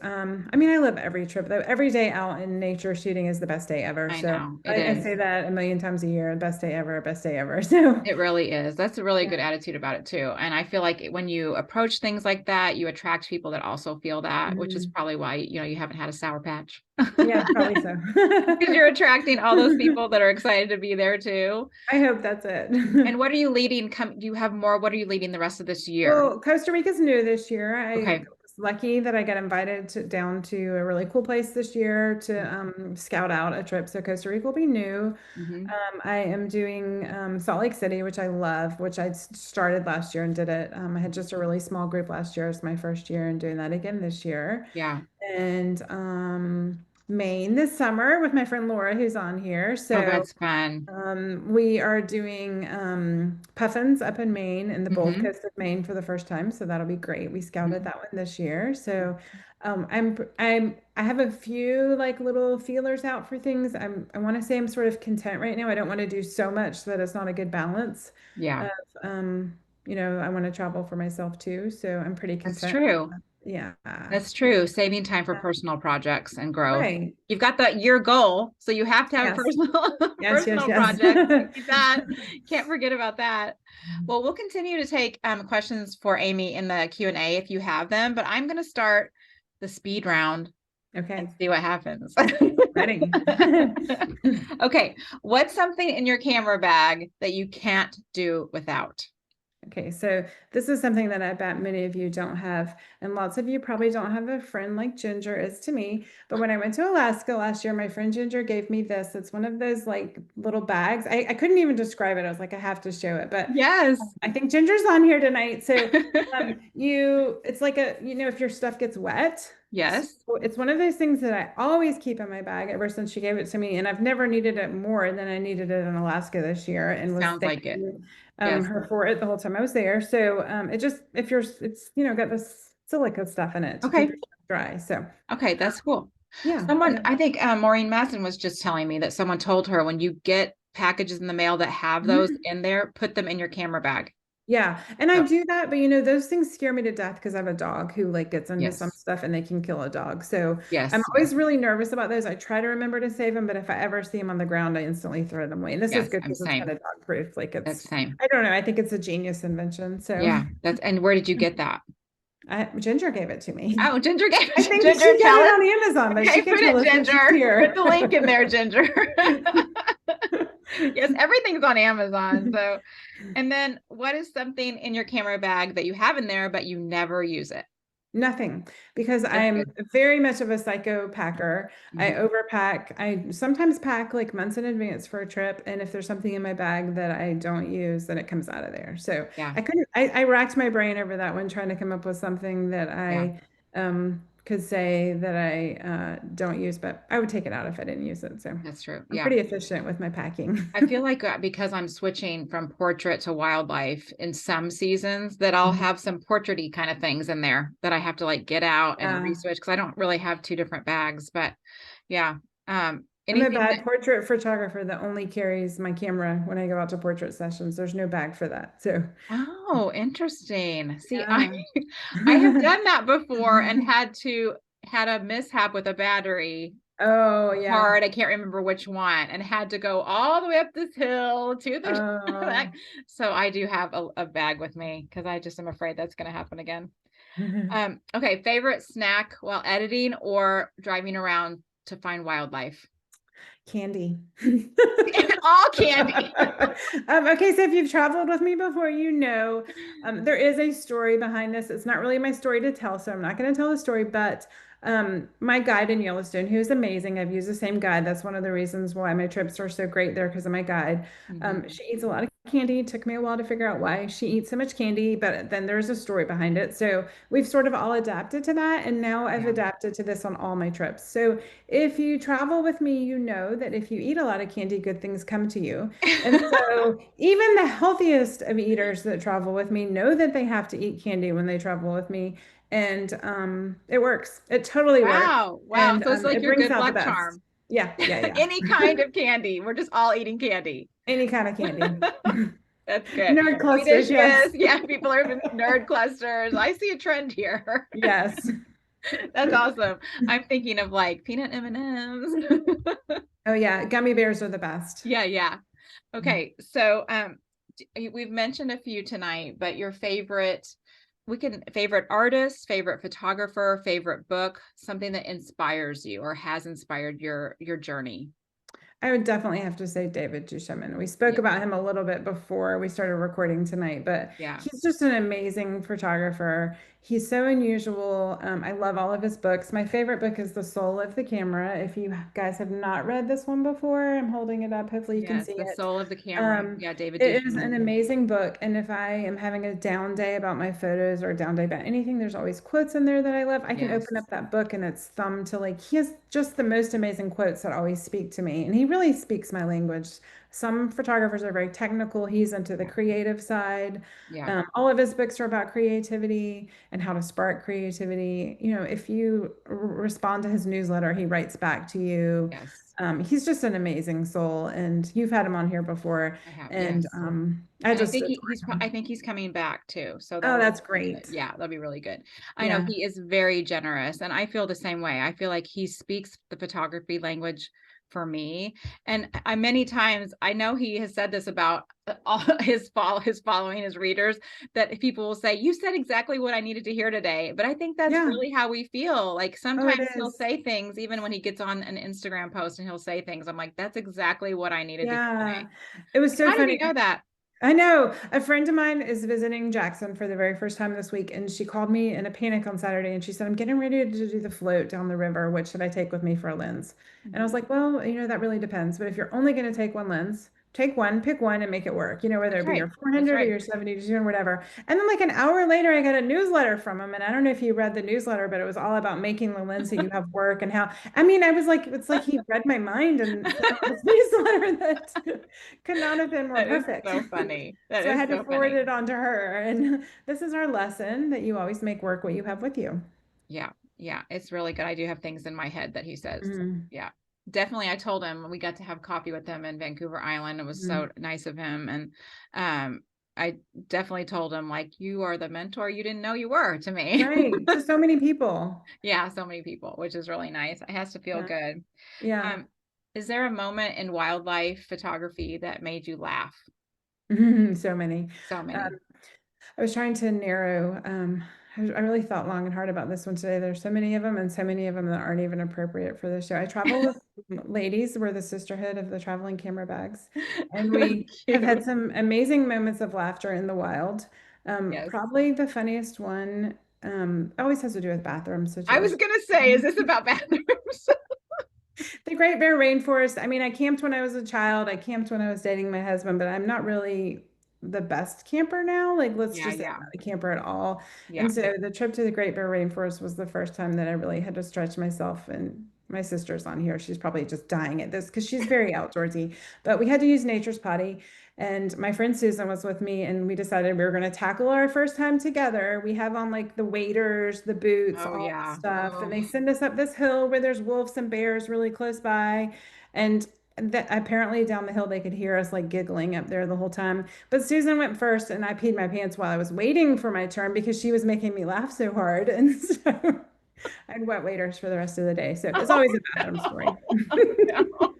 S2: I mean, I love every trip though. Every day out in nature shooting is the best day ever.
S1: I
S2: So
S1: know. It
S2: I
S1: is.
S2: say that a million times a year. Best day ever, best day ever. So
S1: It really is. That's a really
S2: yeah.
S1: good attitude about it too. And I feel like when you approach things like that, you attract people that also feel that, which is
S2: Mhm.
S1: probably why, you haven't had a sour patch.
S2: Yeah, probably so.
S1: Because you're attracting all those people that are excited to be there too.
S2: I hope that's it.
S1: And what are you leading? Do you have more? What are you leading the rest of this year?
S2: Well, Costa Rica's new this year. I
S1: Okay.
S2: was lucky that I got invited down to a really cool place this year to scout out a trip. So Costa Rica will be new.
S1: Hmm.
S2: I am doing Salt Lake City, which I love, which I started last year and did it. I had just a really small group last year. It's my first year and doing that again this year.
S1: Yeah.
S2: And Maine this summer with my friend Laura, who's on here.
S1: Oh,
S2: So
S1: that's fun.
S2: we are doing puffins up in Maine and the Bold
S1: Hmm.
S2: Coast of Maine for the first time, so that'll be great. We scouted
S1: Hmm.
S2: that one this year. So I have a few like little feelers out for things. I want to say I'm sort of content right now. I don't want to do so much that it's not a good balance
S1: Yeah,
S2: of I want to travel for myself too. So I'm pretty
S1: that's
S2: content.
S1: true.
S2: Yeah.
S1: That's true. Saving time for personal projects and growth.
S2: Right.
S1: You've got your goal, so you have to have a
S2: Yes.
S1: personal
S2: Yes, yes,
S1: personal
S2: yes.
S1: project. So keep that. Can't forget about that. Well, we'll continue to take questions for Amy in the Q&A if you have them, but I'm going to start the speed round and
S2: Okay.
S1: see what happens.
S2: Ready.
S1: Okay, what's something in your camera bag that you can't do without?
S2: Okay, so this is something that I bet many of you don't have, and lots of you probably don't have a friend like Ginger is to me. But when I went to Alaska last year, my friend Ginger gave me this. It's one of those like little bags. I couldn't even describe it. I was like, I have to show it. But
S1: Yes.
S2: I think Ginger's on here tonight. So it's like if your stuff gets wet. So
S1: Yes.
S2: it's one of those things that I always keep in my bag ever since she gave it to me, and I've never needed it more than I needed it in Alaska this year, and was
S1: Sounds like it.
S2: thanking
S1: Yes.
S2: her for it the whole time I was there. So it just if you're it's got this silica stuff in it to keep
S1: Okay.
S2: your stuff dry. So
S1: Okay, that's cool.
S2: yeah,
S1: Someone,
S2: yeah.
S1: I think Maureen Masson was just telling me that someone told her when you get packages in the mail that have those
S2: Mhm.
S1: in there, put them in your camera bag.
S2: Yeah. And I
S1: So
S2: do that, but those things scare me to death because I have a dog who like gets into some
S1: yes,
S2: stuff and they can kill a dog. So I'm
S1: yes, yes,
S2: always really nervous about those. I try to remember to save them, but if I ever see them on the ground, I instantly throw them away. And this is
S1: yes.
S2: good
S1: I'm
S2: because it's kind
S1: same.
S2: of dog proof. Like
S1: That's
S2: it's,
S1: same.
S2: I don't know. I think it's a genius invention. So
S1: Yeah. And where did you get that?
S2: Ginger gave it to me.
S1: Oh, Ginger gave
S2: I think
S1: Ginger,
S2: she got
S1: tell
S2: it
S1: us.
S2: on Amazon, but she
S1: Okay,
S2: can
S1: put
S2: tell
S1: it,
S2: us when she's
S1: Ginger. Put
S2: here.
S1: the link in there, Ginger. Yes, everything's on Amazon. So, and then what is something in your camera bag that you have in there, but you never use it?
S2: Nothing, because
S1: That's
S2: I'm
S1: good.
S2: very much of a psycho packer. I
S1: Mhm.
S2: overpack. I sometimes pack like months in advance for a trip, and if there's something in my bag that I don't use, then it comes out of there. So
S1: Yeah.
S2: I racked my brain over that one trying to come up with something that
S1: Yeah.
S2: I could say that I don't use, but I would take it out if I didn't use it. So
S1: That's true.
S2: I'm
S1: Yeah.
S2: pretty efficient with my packing.
S1: I feel like because I'm switching from portrait to wildlife in some seasons, that I'll have some portraity kind of things in there that I have to like get out and
S2: Yeah.
S1: reswitch because I don't really have two different bags. But yeah,
S2: I'm a
S1: anything that
S2: bad portrait photographer that only carries my camera when I go out to portrait sessions. There's no bag for that. So,
S1: oh, interesting. See, I
S2: yeah.
S1: I have done that before and had a mishap with a battery
S2: Oh, yeah.
S1: card. I can't remember which one, and had to go all the way up this hill to the back.
S2: Oh.
S1: So I do have a bag with me because I just am afraid that's going to happen again. Okay, favorite snack while editing or driving around to find wildlife?
S2: Candy.
S1: All candy.
S2: Okay, so if you've traveled with me before, there is a story behind this. It's not really my story to tell, so I'm not going to tell the story, but my guide in Yellowstone, who's amazing, I've used the same guide. That's one of the reasons why my trips are so great there because of my guide.
S1: Mhm.
S2: She eats a lot of candy. It took me a while to figure out why she eats so much candy, but then there's a story behind it. So we've sort of all adapted to that, and now I've
S1: Yeah.
S2: adapted to this on all my trips. So if you travel with me, you know that if you eat a lot of candy, good things come to you. And so even the healthiest of eaters that travel with me know that they have to eat candy when they travel with me. And it works. It totally works.
S1: Wow. Wow.
S2: And
S1: So it's like
S2: it
S1: your
S2: brings
S1: good
S2: out the
S1: luck
S2: best.
S1: charm.
S2: Yeah, yeah, yeah.
S1: Any kind of candy. We're just all eating candy.
S2: Any kind of candy.
S1: That's good.
S2: Nerd clusters,
S1: Sweetishes.
S2: yes.
S1: Yeah, people are in nerd clusters. I see a trend here.
S2: Yes.
S1: That's awesome. I'm thinking of like peanut M&Ms.
S2: Oh yeah, gummy bears are the best.
S1: Yeah, yeah. Okay, so we've mentioned a few tonight, but your favorite, we can favorite artist, favorite photographer, favorite book, something that inspires you or has inspired your journey.
S2: I would definitely have to say David Duchovny. We spoke
S1: Yeah,
S2: about him a little bit before we started recording tonight, but
S1: yeah,
S2: he's just an amazing photographer. He's so unusual. I love all of his books. My favorite book is The Soul of the Camera. If you guys have not read this one before, I'm holding it up. Hopefully you can
S1: yes.
S2: see
S1: The
S2: it.
S1: soul of the camera.
S2: Um,
S1: Yeah, David
S2: it is an
S1: Duchovny.
S2: amazing book. And if I am having a down day about my photos or a down day about anything, there's always quotes in there that I love. I can
S1: Yes,
S2: open up that book and it's thumbed to like, he has just the most amazing quotes that always speak to me. And he really speaks my language. Some photographers are very technical. He's into the
S1: yeah,
S2: creative side.
S1: yeah,
S2: All of his books are about creativity and how to spark creativity. If you respond to his newsletter, he writes back to you.
S1: yes.
S2: He's just an amazing soul, and you've had him on here before.
S1: I have,
S2: And
S1: yes.
S2: I
S1: And I
S2: just
S1: think
S2: adore
S1: I
S2: him.
S1: think he's coming back too. So
S2: Oh,
S1: that'll be
S2: that's
S1: really good.
S2: great.
S1: Yeah, that'll be really good. I know
S2: Yeah.
S1: he is very generous and I feel the same way. I feel like he speaks the photography language for me. And I many times I know he has said this about all his following his readers that people will say, "You said exactly what I needed to hear today." But I think that's
S2: Yeah.
S1: really how we feel. Like
S2: Oh, it
S1: sometimes he'll
S2: is.
S1: say things even when he gets on an Instagram post and he'll say things. I'm like, "That's exactly what I needed to hear
S2: Yeah.
S1: today."
S2: It was so
S1: How did
S2: funny.
S1: he know that?
S2: I know a friend of mine is visiting Jackson for the very first time this week, and she called me in a panic on Saturday and she said, I'm getting ready to do the float down the river. What should I take with me for a lens? And I was
S1: Mhm.
S2: like, well, that really depends. But if you're only going to take one lens, take one, pick one and make it work, whether
S1: That's
S2: it be
S1: right.
S2: your
S1: That's
S2: 400 or
S1: right.
S2: your 72 or whatever. And then like an hour later, I got a newsletter from him. And I don't know if you read the newsletter, but it was all about making the lens that you have work and how, I mean, I was like, it's like he read my mind and sent out this newsletter that could not have been more
S1: That is
S2: perfect.
S1: so funny. That
S2: So I
S1: is
S2: had to
S1: so
S2: forward
S1: funny.
S2: it on to her. And this is our lesson that you always make work what you have with you.
S1: Yeah. Yeah. It's really good. I do have things in my head that he says.
S2: Mm,
S1: Yeah. Definitely. I told him we got to have coffee with him in Vancouver Island. It was so
S2: mm.
S1: nice of him. And I definitely told him like, you are the mentor you didn't know you were to me.
S2: Right. To so many people.
S1: Yeah, so many people, which is really nice. It has to feel
S2: Yeah.
S1: good.
S2: Yeah.
S1: Um, is there a moment in wildlife photography that made you laugh?
S2: So many.
S1: So many.
S2: Um, I was trying to narrow, I really thought long and hard about this one today. There's so many of them and so many of them that aren't even appropriate for the show. I travel with ladies, we're the sisterhood of the traveling camera bags, and we
S1: That's
S2: have had
S1: cute.
S2: some amazing moments of laughter in the wild.
S1: Yes.
S2: Probably the funniest one, always has to do with bathroom
S1: I was
S2: situations.
S1: gonna say, is this about bathrooms?
S2: The Great Bear Rainforest. I mean, I camped when I was a child. I camped when I was dating my husband, but I'm not really the best camper now. Like, let's
S1: Yeah,
S2: just say
S1: yeah,
S2: I'm not a camper at all.
S1: yeah.
S2: And so the trip to the Great Bear Rainforest was the first time that I really had to stretch myself. And my sister's on here. She's probably just dying at this because she's very outdoorsy. But we had to use nature's potty. And my friend Susan was with me, and we decided we were going to tackle our first time together. We have on like the waders, the boots,
S1: Oh
S2: all the
S1: yeah.
S2: stuff. And
S1: Oh,
S2: they send us up this hill where there's wolves and bears really close by. And that apparently down the hill they could hear us like giggling up there the whole time. But Susan went first, and I peed my pants while I was waiting for my turn because she was making me laugh so hard. And so I had wet waders for the rest of the day. So it's
S1: oh
S2: always a bathroom story.
S1: no.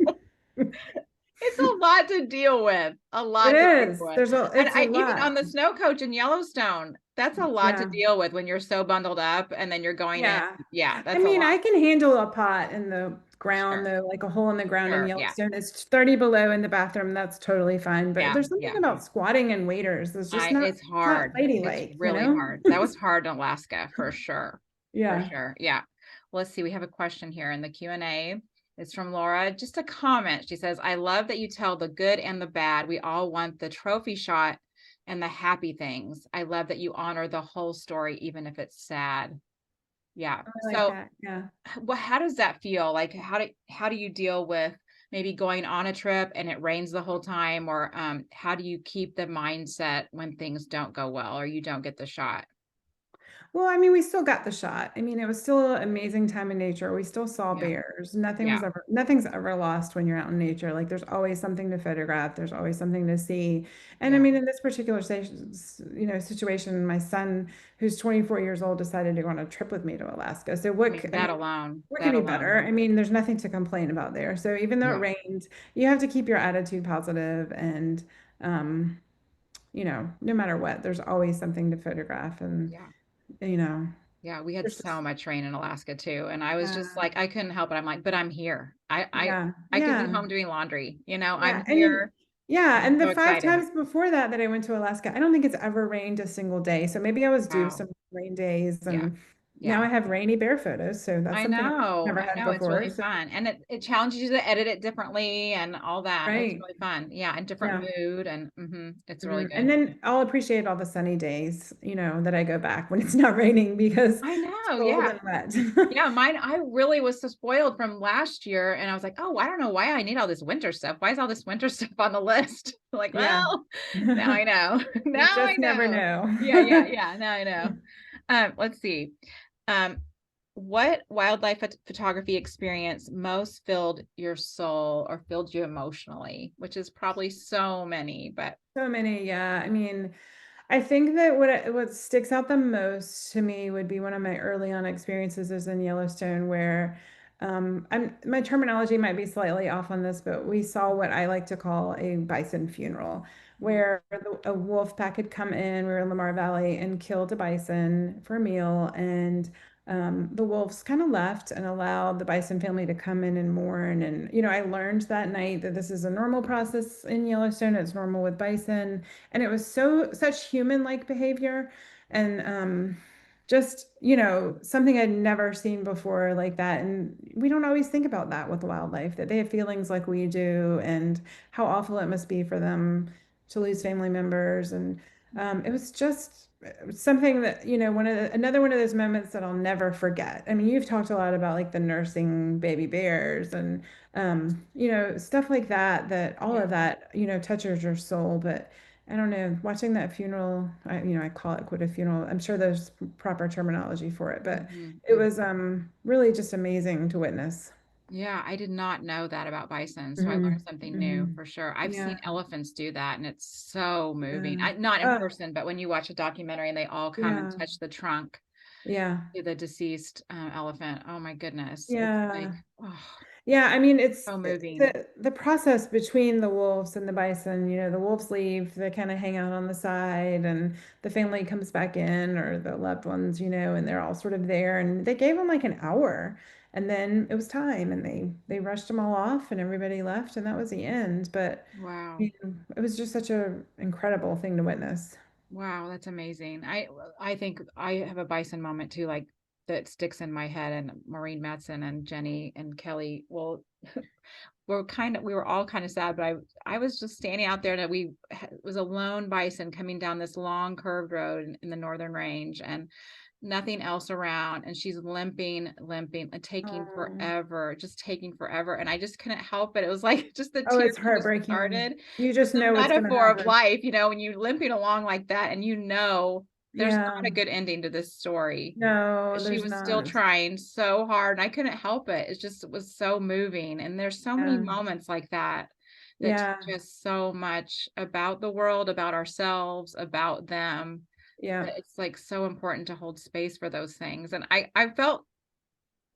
S1: It's a lot to deal with. A
S2: It
S1: lot to deal
S2: is.
S1: with. And
S2: It's a
S1: I even on
S2: lot.
S1: the snow coach in Yellowstone, that's a lot to
S2: Yeah.
S1: deal with when you're so bundled up and then you're going in.
S2: Yeah.
S1: Yeah,
S2: I
S1: that's a
S2: mean,
S1: lot.
S2: I can handle a pot in the ground,
S1: Sure.
S2: though, like a hole in the ground in
S1: Sure. Yeah.
S2: Yellowstone. It's 30 below in the bathroom. That's totally fine. But
S1: Yeah.
S2: there's something
S1: Yeah.
S2: about squatting in waders.
S1: I it's
S2: It's not
S1: hard. It's
S2: ladylike, you
S1: really
S2: know?
S1: hard. That was hard in Alaska for sure. For
S2: Yeah.
S1: sure. Yeah. Well, let's see. We have a question here in the Q&A. It's from Laura. Just a comment. She says, I love that you tell the good and the bad. We all want the trophy shot and the happy things. I love that you honor the whole story, even if it's sad. Yeah.
S2: I like
S1: So,
S2: that. Yeah.
S1: well, how does that feel? Like, how do you deal with maybe going on a trip and it rains the whole time, or how do you keep the mindset when things don't go well or you don't get the shot?
S2: Well, I mean, we still got the shot. I mean, it was still an amazing time in nature. We still saw
S1: Yeah.
S2: bears.
S1: Yeah.
S2: Nothing's ever lost when you're out in nature. Like there's always something to photograph. There's always something to see. And I
S1: Yeah.
S2: mean, in this particular situation, my son, who's 24 years old, decided to go on a trip with me to Alaska. So
S1: I mean,
S2: I mean, what could
S1: that
S2: be
S1: alone.
S2: better? I mean, there's nothing to complain about there. So even though it
S1: Yeah.
S2: rained, you have to keep your attitude positive and no matter what, there's always something to photograph and
S1: Yeah.
S2: you know.
S1: Yeah, we had
S2: There's
S1: so
S2: just
S1: much rain in Alaska too, and I was just
S2: Yeah,
S1: like, I couldn't help it. I'm like, but I'm here.
S2: yeah,
S1: I could be
S2: yeah,
S1: home doing laundry. You know,
S2: yeah.
S1: I'm here.
S2: Yeah,
S1: I'm
S2: and the
S1: so
S2: five
S1: excited.
S2: times before that I went to Alaska, I don't think it's ever rained a single day. So maybe I was due
S1: Wow.
S2: some rain days,
S1: Yeah.
S2: and now
S1: Yeah.
S2: I have rainy bear photos. So that's something I've never
S1: I
S2: had
S1: know, it's
S2: before.
S1: really
S2: So,
S1: fun. And it challenges you to edit it differently and all that. It's
S2: right.
S1: really fun. Yeah, and different
S2: Yeah.
S1: mood and it's really
S2: And
S1: good.
S2: then I'll appreciate all the sunny days, that I go back when it's not raining because
S1: I
S2: it's
S1: know,
S2: cold
S1: yeah.
S2: and wet.
S1: Yeah, mine, I really was so spoiled from last year. And I was like, oh, I don't know why I need all this winter stuff. Why is all this winter stuff on the list? Like,
S2: Yeah.
S1: well, now I know.
S2: You
S1: Now I
S2: just never
S1: know.
S2: know.
S1: Yeah, yeah, yeah. Now I know. Let's see. Um, what wildlife photography experience most filled your soul or filled you emotionally? Which is probably so many, but
S2: So many, yeah. I mean, I think that what sticks out the most to me would be one of my early on experiences is in Yellowstone, where my terminology might be slightly off on this, but we saw what I like to call a bison funeral, where a wolf pack had come in. We were in Lamar Valley and killed a bison for a meal, and the wolves kind of left and allowed the bison family to come in and mourn. And I learned that night that this is a normal process in Yellowstone. It's normal with bison, and it was such human-like behavior, and just something I'd never seen before like that. And we don't always think about that with wildlife, that they have feelings like we do, and how awful it must be for them to lose family members. And it was just something that another one of those moments that I'll never forget. I mean, you've talked a lot about like the nursing baby bears and stuff like that, that all
S1: yeah.
S2: of that touches your soul. But I don't know, watching that funeral, I call it quite a funeral. I'm sure there's proper terminology for it, but
S1: Hmm.
S2: it was really just amazing to witness.
S1: Yeah, I did not know that about bison, so I learned
S2: Hmm.
S1: something new
S2: Hmm.
S1: for sure. I've
S2: Yeah.
S1: seen elephants do that, and it's so moving.
S2: Yeah.
S1: Not in
S2: Uh,
S1: person, but when you watch a documentary and they all come and
S2: yeah.
S1: touch the trunk
S2: Yeah.
S1: to the deceased elephant. Oh my goodness, it's like,
S2: Yeah.
S1: oh,
S2: Yeah, I mean,
S1: so moving.
S2: the process between the wolves and the bison, the wolves leave, they kind of hang out on the side and the family comes back in or the loved ones, and they're all sort of there and they gave them like an hour and then it was time and they rushed them all off and everybody left and that was the end. But
S1: Wow.
S2: it was just such a incredible thing to witness.
S1: Wow, that's amazing. I think I have a bison moment too, like that sticks in my head. And Maureen Matson and Jenny and Kelly, well, we were all kind of sad, but I was just standing out there and it was a lone bison coming down this long curved road in the northern range and nothing else around, and she's limping and taking
S2: Oh,
S1: forever, just taking forever, and I just couldn't help it. It was like just the
S2: oh,
S1: tears
S2: it's
S1: just
S2: heartbreaking.
S1: started.
S2: You just
S1: The
S2: know what's going to
S1: metaphor of
S2: happen.
S1: life, when you're limping along like that and there's
S2: Yeah.
S1: not a good ending to this story.
S2: No,
S1: She
S2: there's
S1: was still
S2: not.
S1: trying so hard and I couldn't help it. It was so moving. And there's so many
S2: Yeah.
S1: moments like that that
S2: Yeah.
S1: teach us so much about the world, about ourselves, about them.
S2: Yeah.
S1: That it's like so important to hold space for those things. And I felt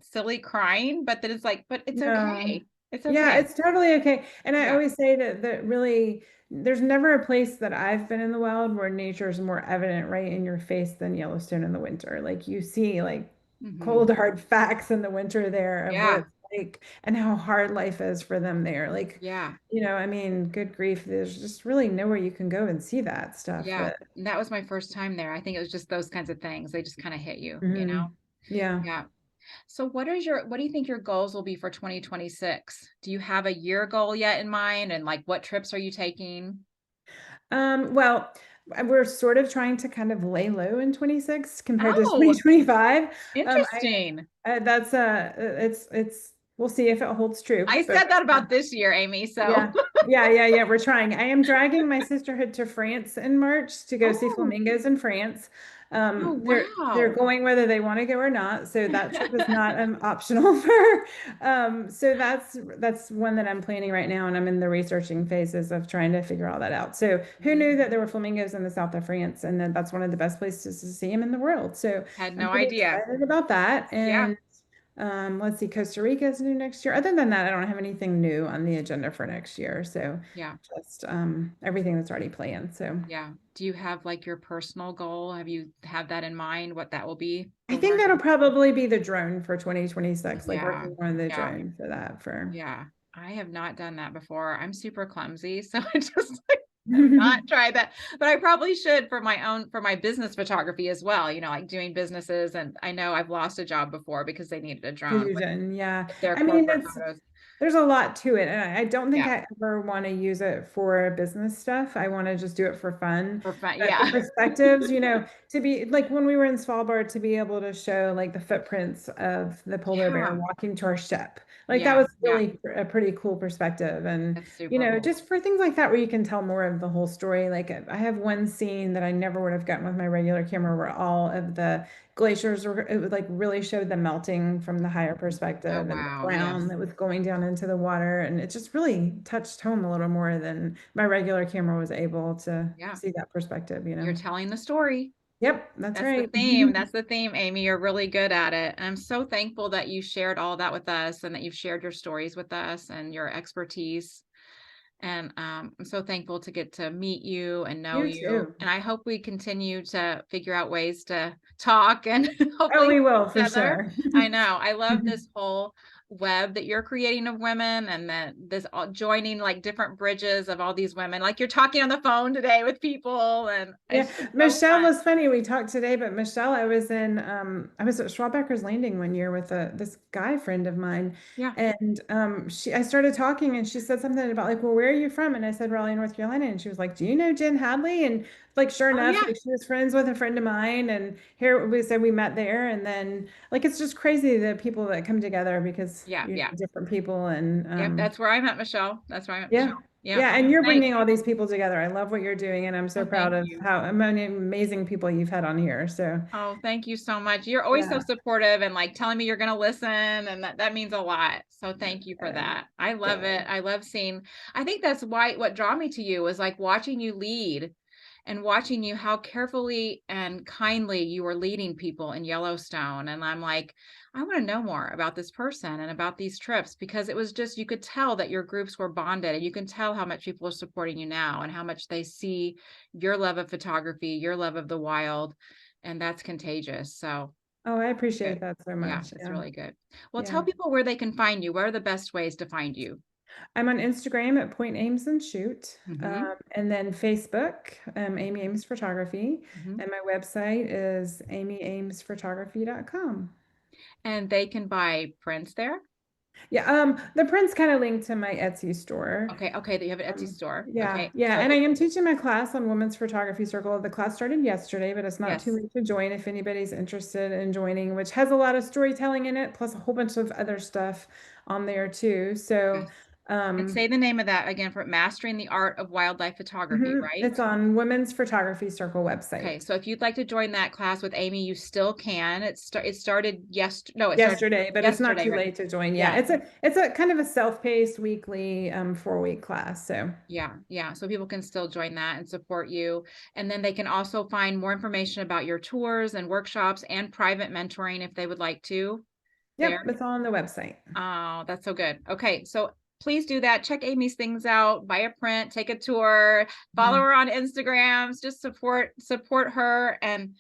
S1: silly crying, but then it's like, but it's
S2: No.
S1: okay. It's
S2: Yeah,
S1: okay.
S2: it's totally okay. And I
S1: Yeah.
S2: always say that really, there's never a place that I've been in the wild where nature is more evident right in your face than Yellowstone in the winter. Like you see like
S1: Hmm.
S2: cold hard facts in the winter there of what
S1: Yeah.
S2: it's like and how hard life is for them there. Like,
S1: Yeah.
S2: I mean, good grief, there's just really nowhere you can go and see that stuff.
S1: Yeah. And that was my first time there. I think it was just those kinds of things. They just kind of hit you, you know?
S2: Mhm. Yeah.
S1: Yeah. So what do you think your goals will be for 2026? Do you have a year goal yet in mind? And like what trips are you taking?
S2: Well, we're sort of trying to kind of lay low in 26 compared to
S1: Oh,
S2: 2025.
S1: interesting.
S2: That's we'll see if it holds true,
S1: I
S2: but
S1: said that about this year, Amy. So,
S2: yeah. Yeah. We're trying. I am dragging my sisterhood to France in March to go see
S1: oh,
S2: flamingos in France.
S1: oh,
S2: They're
S1: wow.
S2: going whether they want to go or not. So that trip is not optional for. So that's one that I'm planning right now, and I'm in the researching phases of trying to figure all that out. So who knew that
S1: Mhm.
S2: there were flamingos in the south of France, and that that's one of the best places to see them in the world. So
S1: Had
S2: I'm
S1: no
S2: pretty
S1: idea.
S2: excited about that,
S1: Yeah,
S2: and let's see, Costa Rica is new next year. Other than that, I don't have anything new on the agenda for next year. So
S1: yeah,
S2: just everything that's already planned. So
S1: yeah. Do you have like your personal goal? Have you have that in mind, what that will be
S2: I
S1: for
S2: think
S1: work?
S2: that'll probably be the drone for 2026, like
S1: Yeah,
S2: working on the
S1: yeah,
S2: drone for that for
S1: yeah. I have not done that before. I'm super clumsy, so I just like have not tried that. But I probably should for my business photography as well, like doing businesses. And I know I've lost a job before because they needed a
S2: to
S1: drone
S2: use it. And yeah,
S1: with their
S2: I mean,
S1: corporate photos.
S2: there's a lot to it. And I don't think
S1: Yeah,
S2: I ever want to use it for business stuff. I want to just do it for fun.
S1: for fun.
S2: But the
S1: Yeah.
S2: perspectives, to be like when we were in Svalbard, to be able to show like the footprints of the polar bear
S1: Yeah.
S2: walking to our ship. Like that
S1: Yeah.
S2: was
S1: Yeah.
S2: really a pretty cool perspective. And,
S1: That's super cool.
S2: just for things like that where you can tell more of the whole story. Like I have one scene that I never would have gotten with my regular camera where all of the glaciers were, it would like really showed the melting from the higher
S1: Oh,
S2: perspective and the
S1: wow.
S2: brown
S1: Yes.
S2: that was going down into the water. And it just really touched home a little more than my regular camera was able to
S1: Yeah.
S2: see that perspective.
S1: You're telling the story.
S2: Yep, that's
S1: That's the
S2: right.
S1: theme. That's the theme, Amy. You're really good at it. And I'm so thankful that you shared all that with us and that you've shared your stories with us and your expertise. And I'm so thankful to get to meet you and know
S2: You
S1: you.
S2: too.
S1: And I hope we continue to figure out ways to talk and
S2: Oh,
S1: hopefully
S2: we
S1: see
S2: will
S1: each
S2: for
S1: other.
S2: sure.
S1: I know. I love this whole web that you're creating of women and that this all joining like different bridges of all these women. Like you're talking on the phone today with people and
S2: Yeah,
S1: it's just so
S2: Michelle
S1: fun.
S2: was funny. We talked today, but Michelle, I was at Schwabecker's Landing one year with this guy friend of mine,
S1: Yeah.
S2: and I started talking, and she said something about like, well, where are you from? And I said Raleigh, North Carolina, and she was like, do you know Jen Hadley? And like, sure
S1: Oh
S2: enough,
S1: yeah.
S2: like she was friends with a friend of mine, and here we said we met there, and then like it's just crazy the people that come together because
S1: Yeah. Yeah.
S2: different people, and
S1: Yep. That's where I met Michelle. That's where I met
S2: yeah,
S1: Michelle. Yeah.
S2: Yeah,
S1: Oh,
S2: and you're
S1: thanks.
S2: bringing all these people together. I love what you're doing, and I'm so
S1: Oh,
S2: proud
S1: thank
S2: of
S1: you.
S2: how many amazing people you've had on here. So,
S1: Oh, thank you so much. You're always so
S2: yeah.
S1: supportive and like telling me you're going to listen, and that means a lot. So thank you for
S2: Good.
S1: that. I love it.
S2: Good.
S1: I love seeing, I think that's why what drew me to you was like watching you lead and watching you how carefully and kindly you were leading people in Yellowstone. And I'm like, I want to know more about this person and about these trips, because it was just, you could tell that your groups were bonded, and you can tell how much people are supporting you now and how much they see your love of photography, your love of the wild, and that's contagious. So
S2: Oh, I
S1: good.
S2: appreciate that so
S1: Yeah,
S2: much.
S1: it's
S2: Yeah.
S1: really good. Well, tell
S2: Yeah.
S1: people where they can find you. What are the best ways to find you?
S2: I'm on Instagram at Point Ames and Shoot,
S1: Mm-hmm.
S2: and then Facebook, Amy Ames Photography,
S1: Mm-hmm.
S2: and my website is amyamesphotography.com.
S1: And they can buy prints there.
S2: Yeah, the prints kind of linked to my Etsy store.
S1: Okay, okay, that you have an Etsy store.
S2: Yeah,
S1: Okay,
S2: yeah,
S1: so
S2: and I am teaching my class on Women's Photography Circle. The class started yesterday, but it's not too
S1: yes,
S2: late to join if anybody's interested in joining, which has a lot of storytelling in it, plus a whole bunch of other stuff on there too. So,
S1: yes. And
S2: um,
S1: say the name of that again, for Mastering the Art of Wildlife Photography, right?
S2: it's on Women's Photography Circle
S1: Okay,
S2: website.
S1: so if you'd like to join that class with Amy, you still can. It started no, it started
S2: Yesterday, but it's not
S1: yesterday,
S2: too
S1: right?
S2: late to join. Yeah,
S1: Yeah,
S2: it's a kind of a self-paced weekly 4-week class. So
S1: yeah, yeah. So people can still join that and support you. And then they can also find more information about your tours and workshops and private mentoring if they would like to there.
S2: yep, it's all on the website.
S1: Oh, that's so good. Okay, so please do that. Check Amy's things out, buy a print, take a tour, follow
S2: Mhm.
S1: her on Instagrams, just support her, and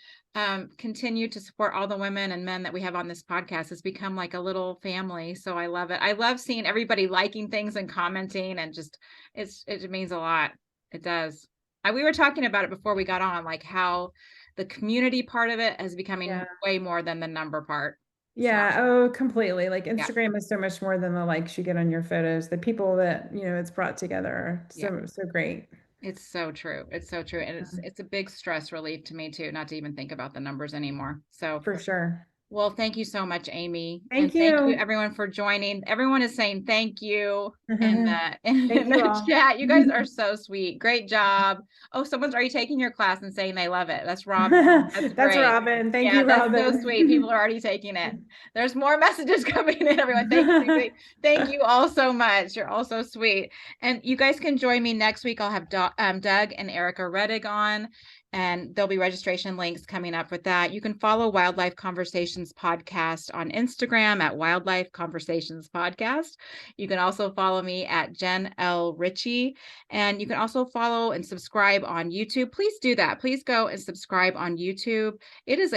S1: continue to support all the women and men that we have on this podcast. It's become like a little family. So I love it. I love seeing everybody liking things and commenting, and just it means a lot. It does. We were talking about it before we got on, like how the community part of it is becoming
S2: Yeah.
S1: way more than the number part. So
S2: Yeah, oh, completely. Like
S1: yeah,
S2: Instagram is so much more than the likes you get on your photos. The people that, it's brought together are
S1: yeah.
S2: so great.
S1: It's so true. It's so true. And
S2: Yeah,
S1: it's a big stress relief to me too, not to even think about the numbers anymore. So,
S2: for sure.
S1: well, thank you so much, Amy. And
S2: Thank
S1: thank you
S2: you.
S1: everyone for joining. Everyone is saying thank you in the in
S2: Thank you
S1: the
S2: all.
S1: chat. You guys are so sweet. Great job. Oh, someone's already taking your class and saying they love it. That's Robin. That's
S2: That's
S1: great.
S2: Robin. Thank
S1: Yeah,
S2: you,
S1: that's so sweet. People
S2: Robin.
S1: are already taking it. There's more messages coming in, everyone. Thank you. Thank you. Thank you all so much. You're all so sweet. And you guys can join me next week. I'll have Doug and Erica Reddig on, and there'll be registration links coming up with that. You can follow Wildlife Conversations Podcast on Instagram at Wildlife Conversations Podcast. You can also follow me at Jen L. Ritchie, and you can also follow and subscribe on YouTube. Please do that. Please go and subscribe on YouTube. It is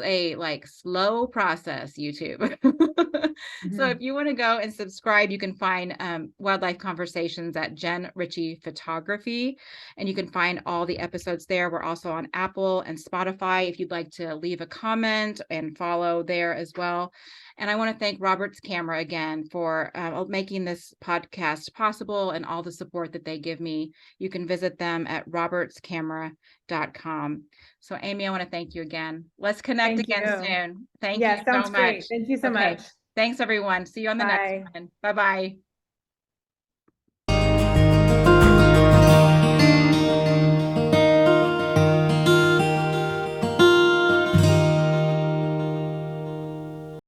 S1: a like slow process, YouTube. So if
S2: Mhm.
S1: you want to go and subscribe, you can find Wildlife Conversations at Jen Ritchie Photography, and you can find all the episodes there. We're also on Apple and Spotify if you'd like to leave a comment and follow there as well. And I want to thank Robert's Camera again for making this podcast possible and all the support that they give me. You can visit them at robertscamera.com. So Amy, I want to thank you again. Let's connect
S2: Thank
S1: again
S2: you.
S1: soon. Thank you
S2: Yeah,
S1: so
S2: sounds
S1: much.
S2: great. Thank you so
S1: Okay.
S2: much.
S1: Thanks everyone. See you on the next
S2: Bye.
S1: one. Bye-bye.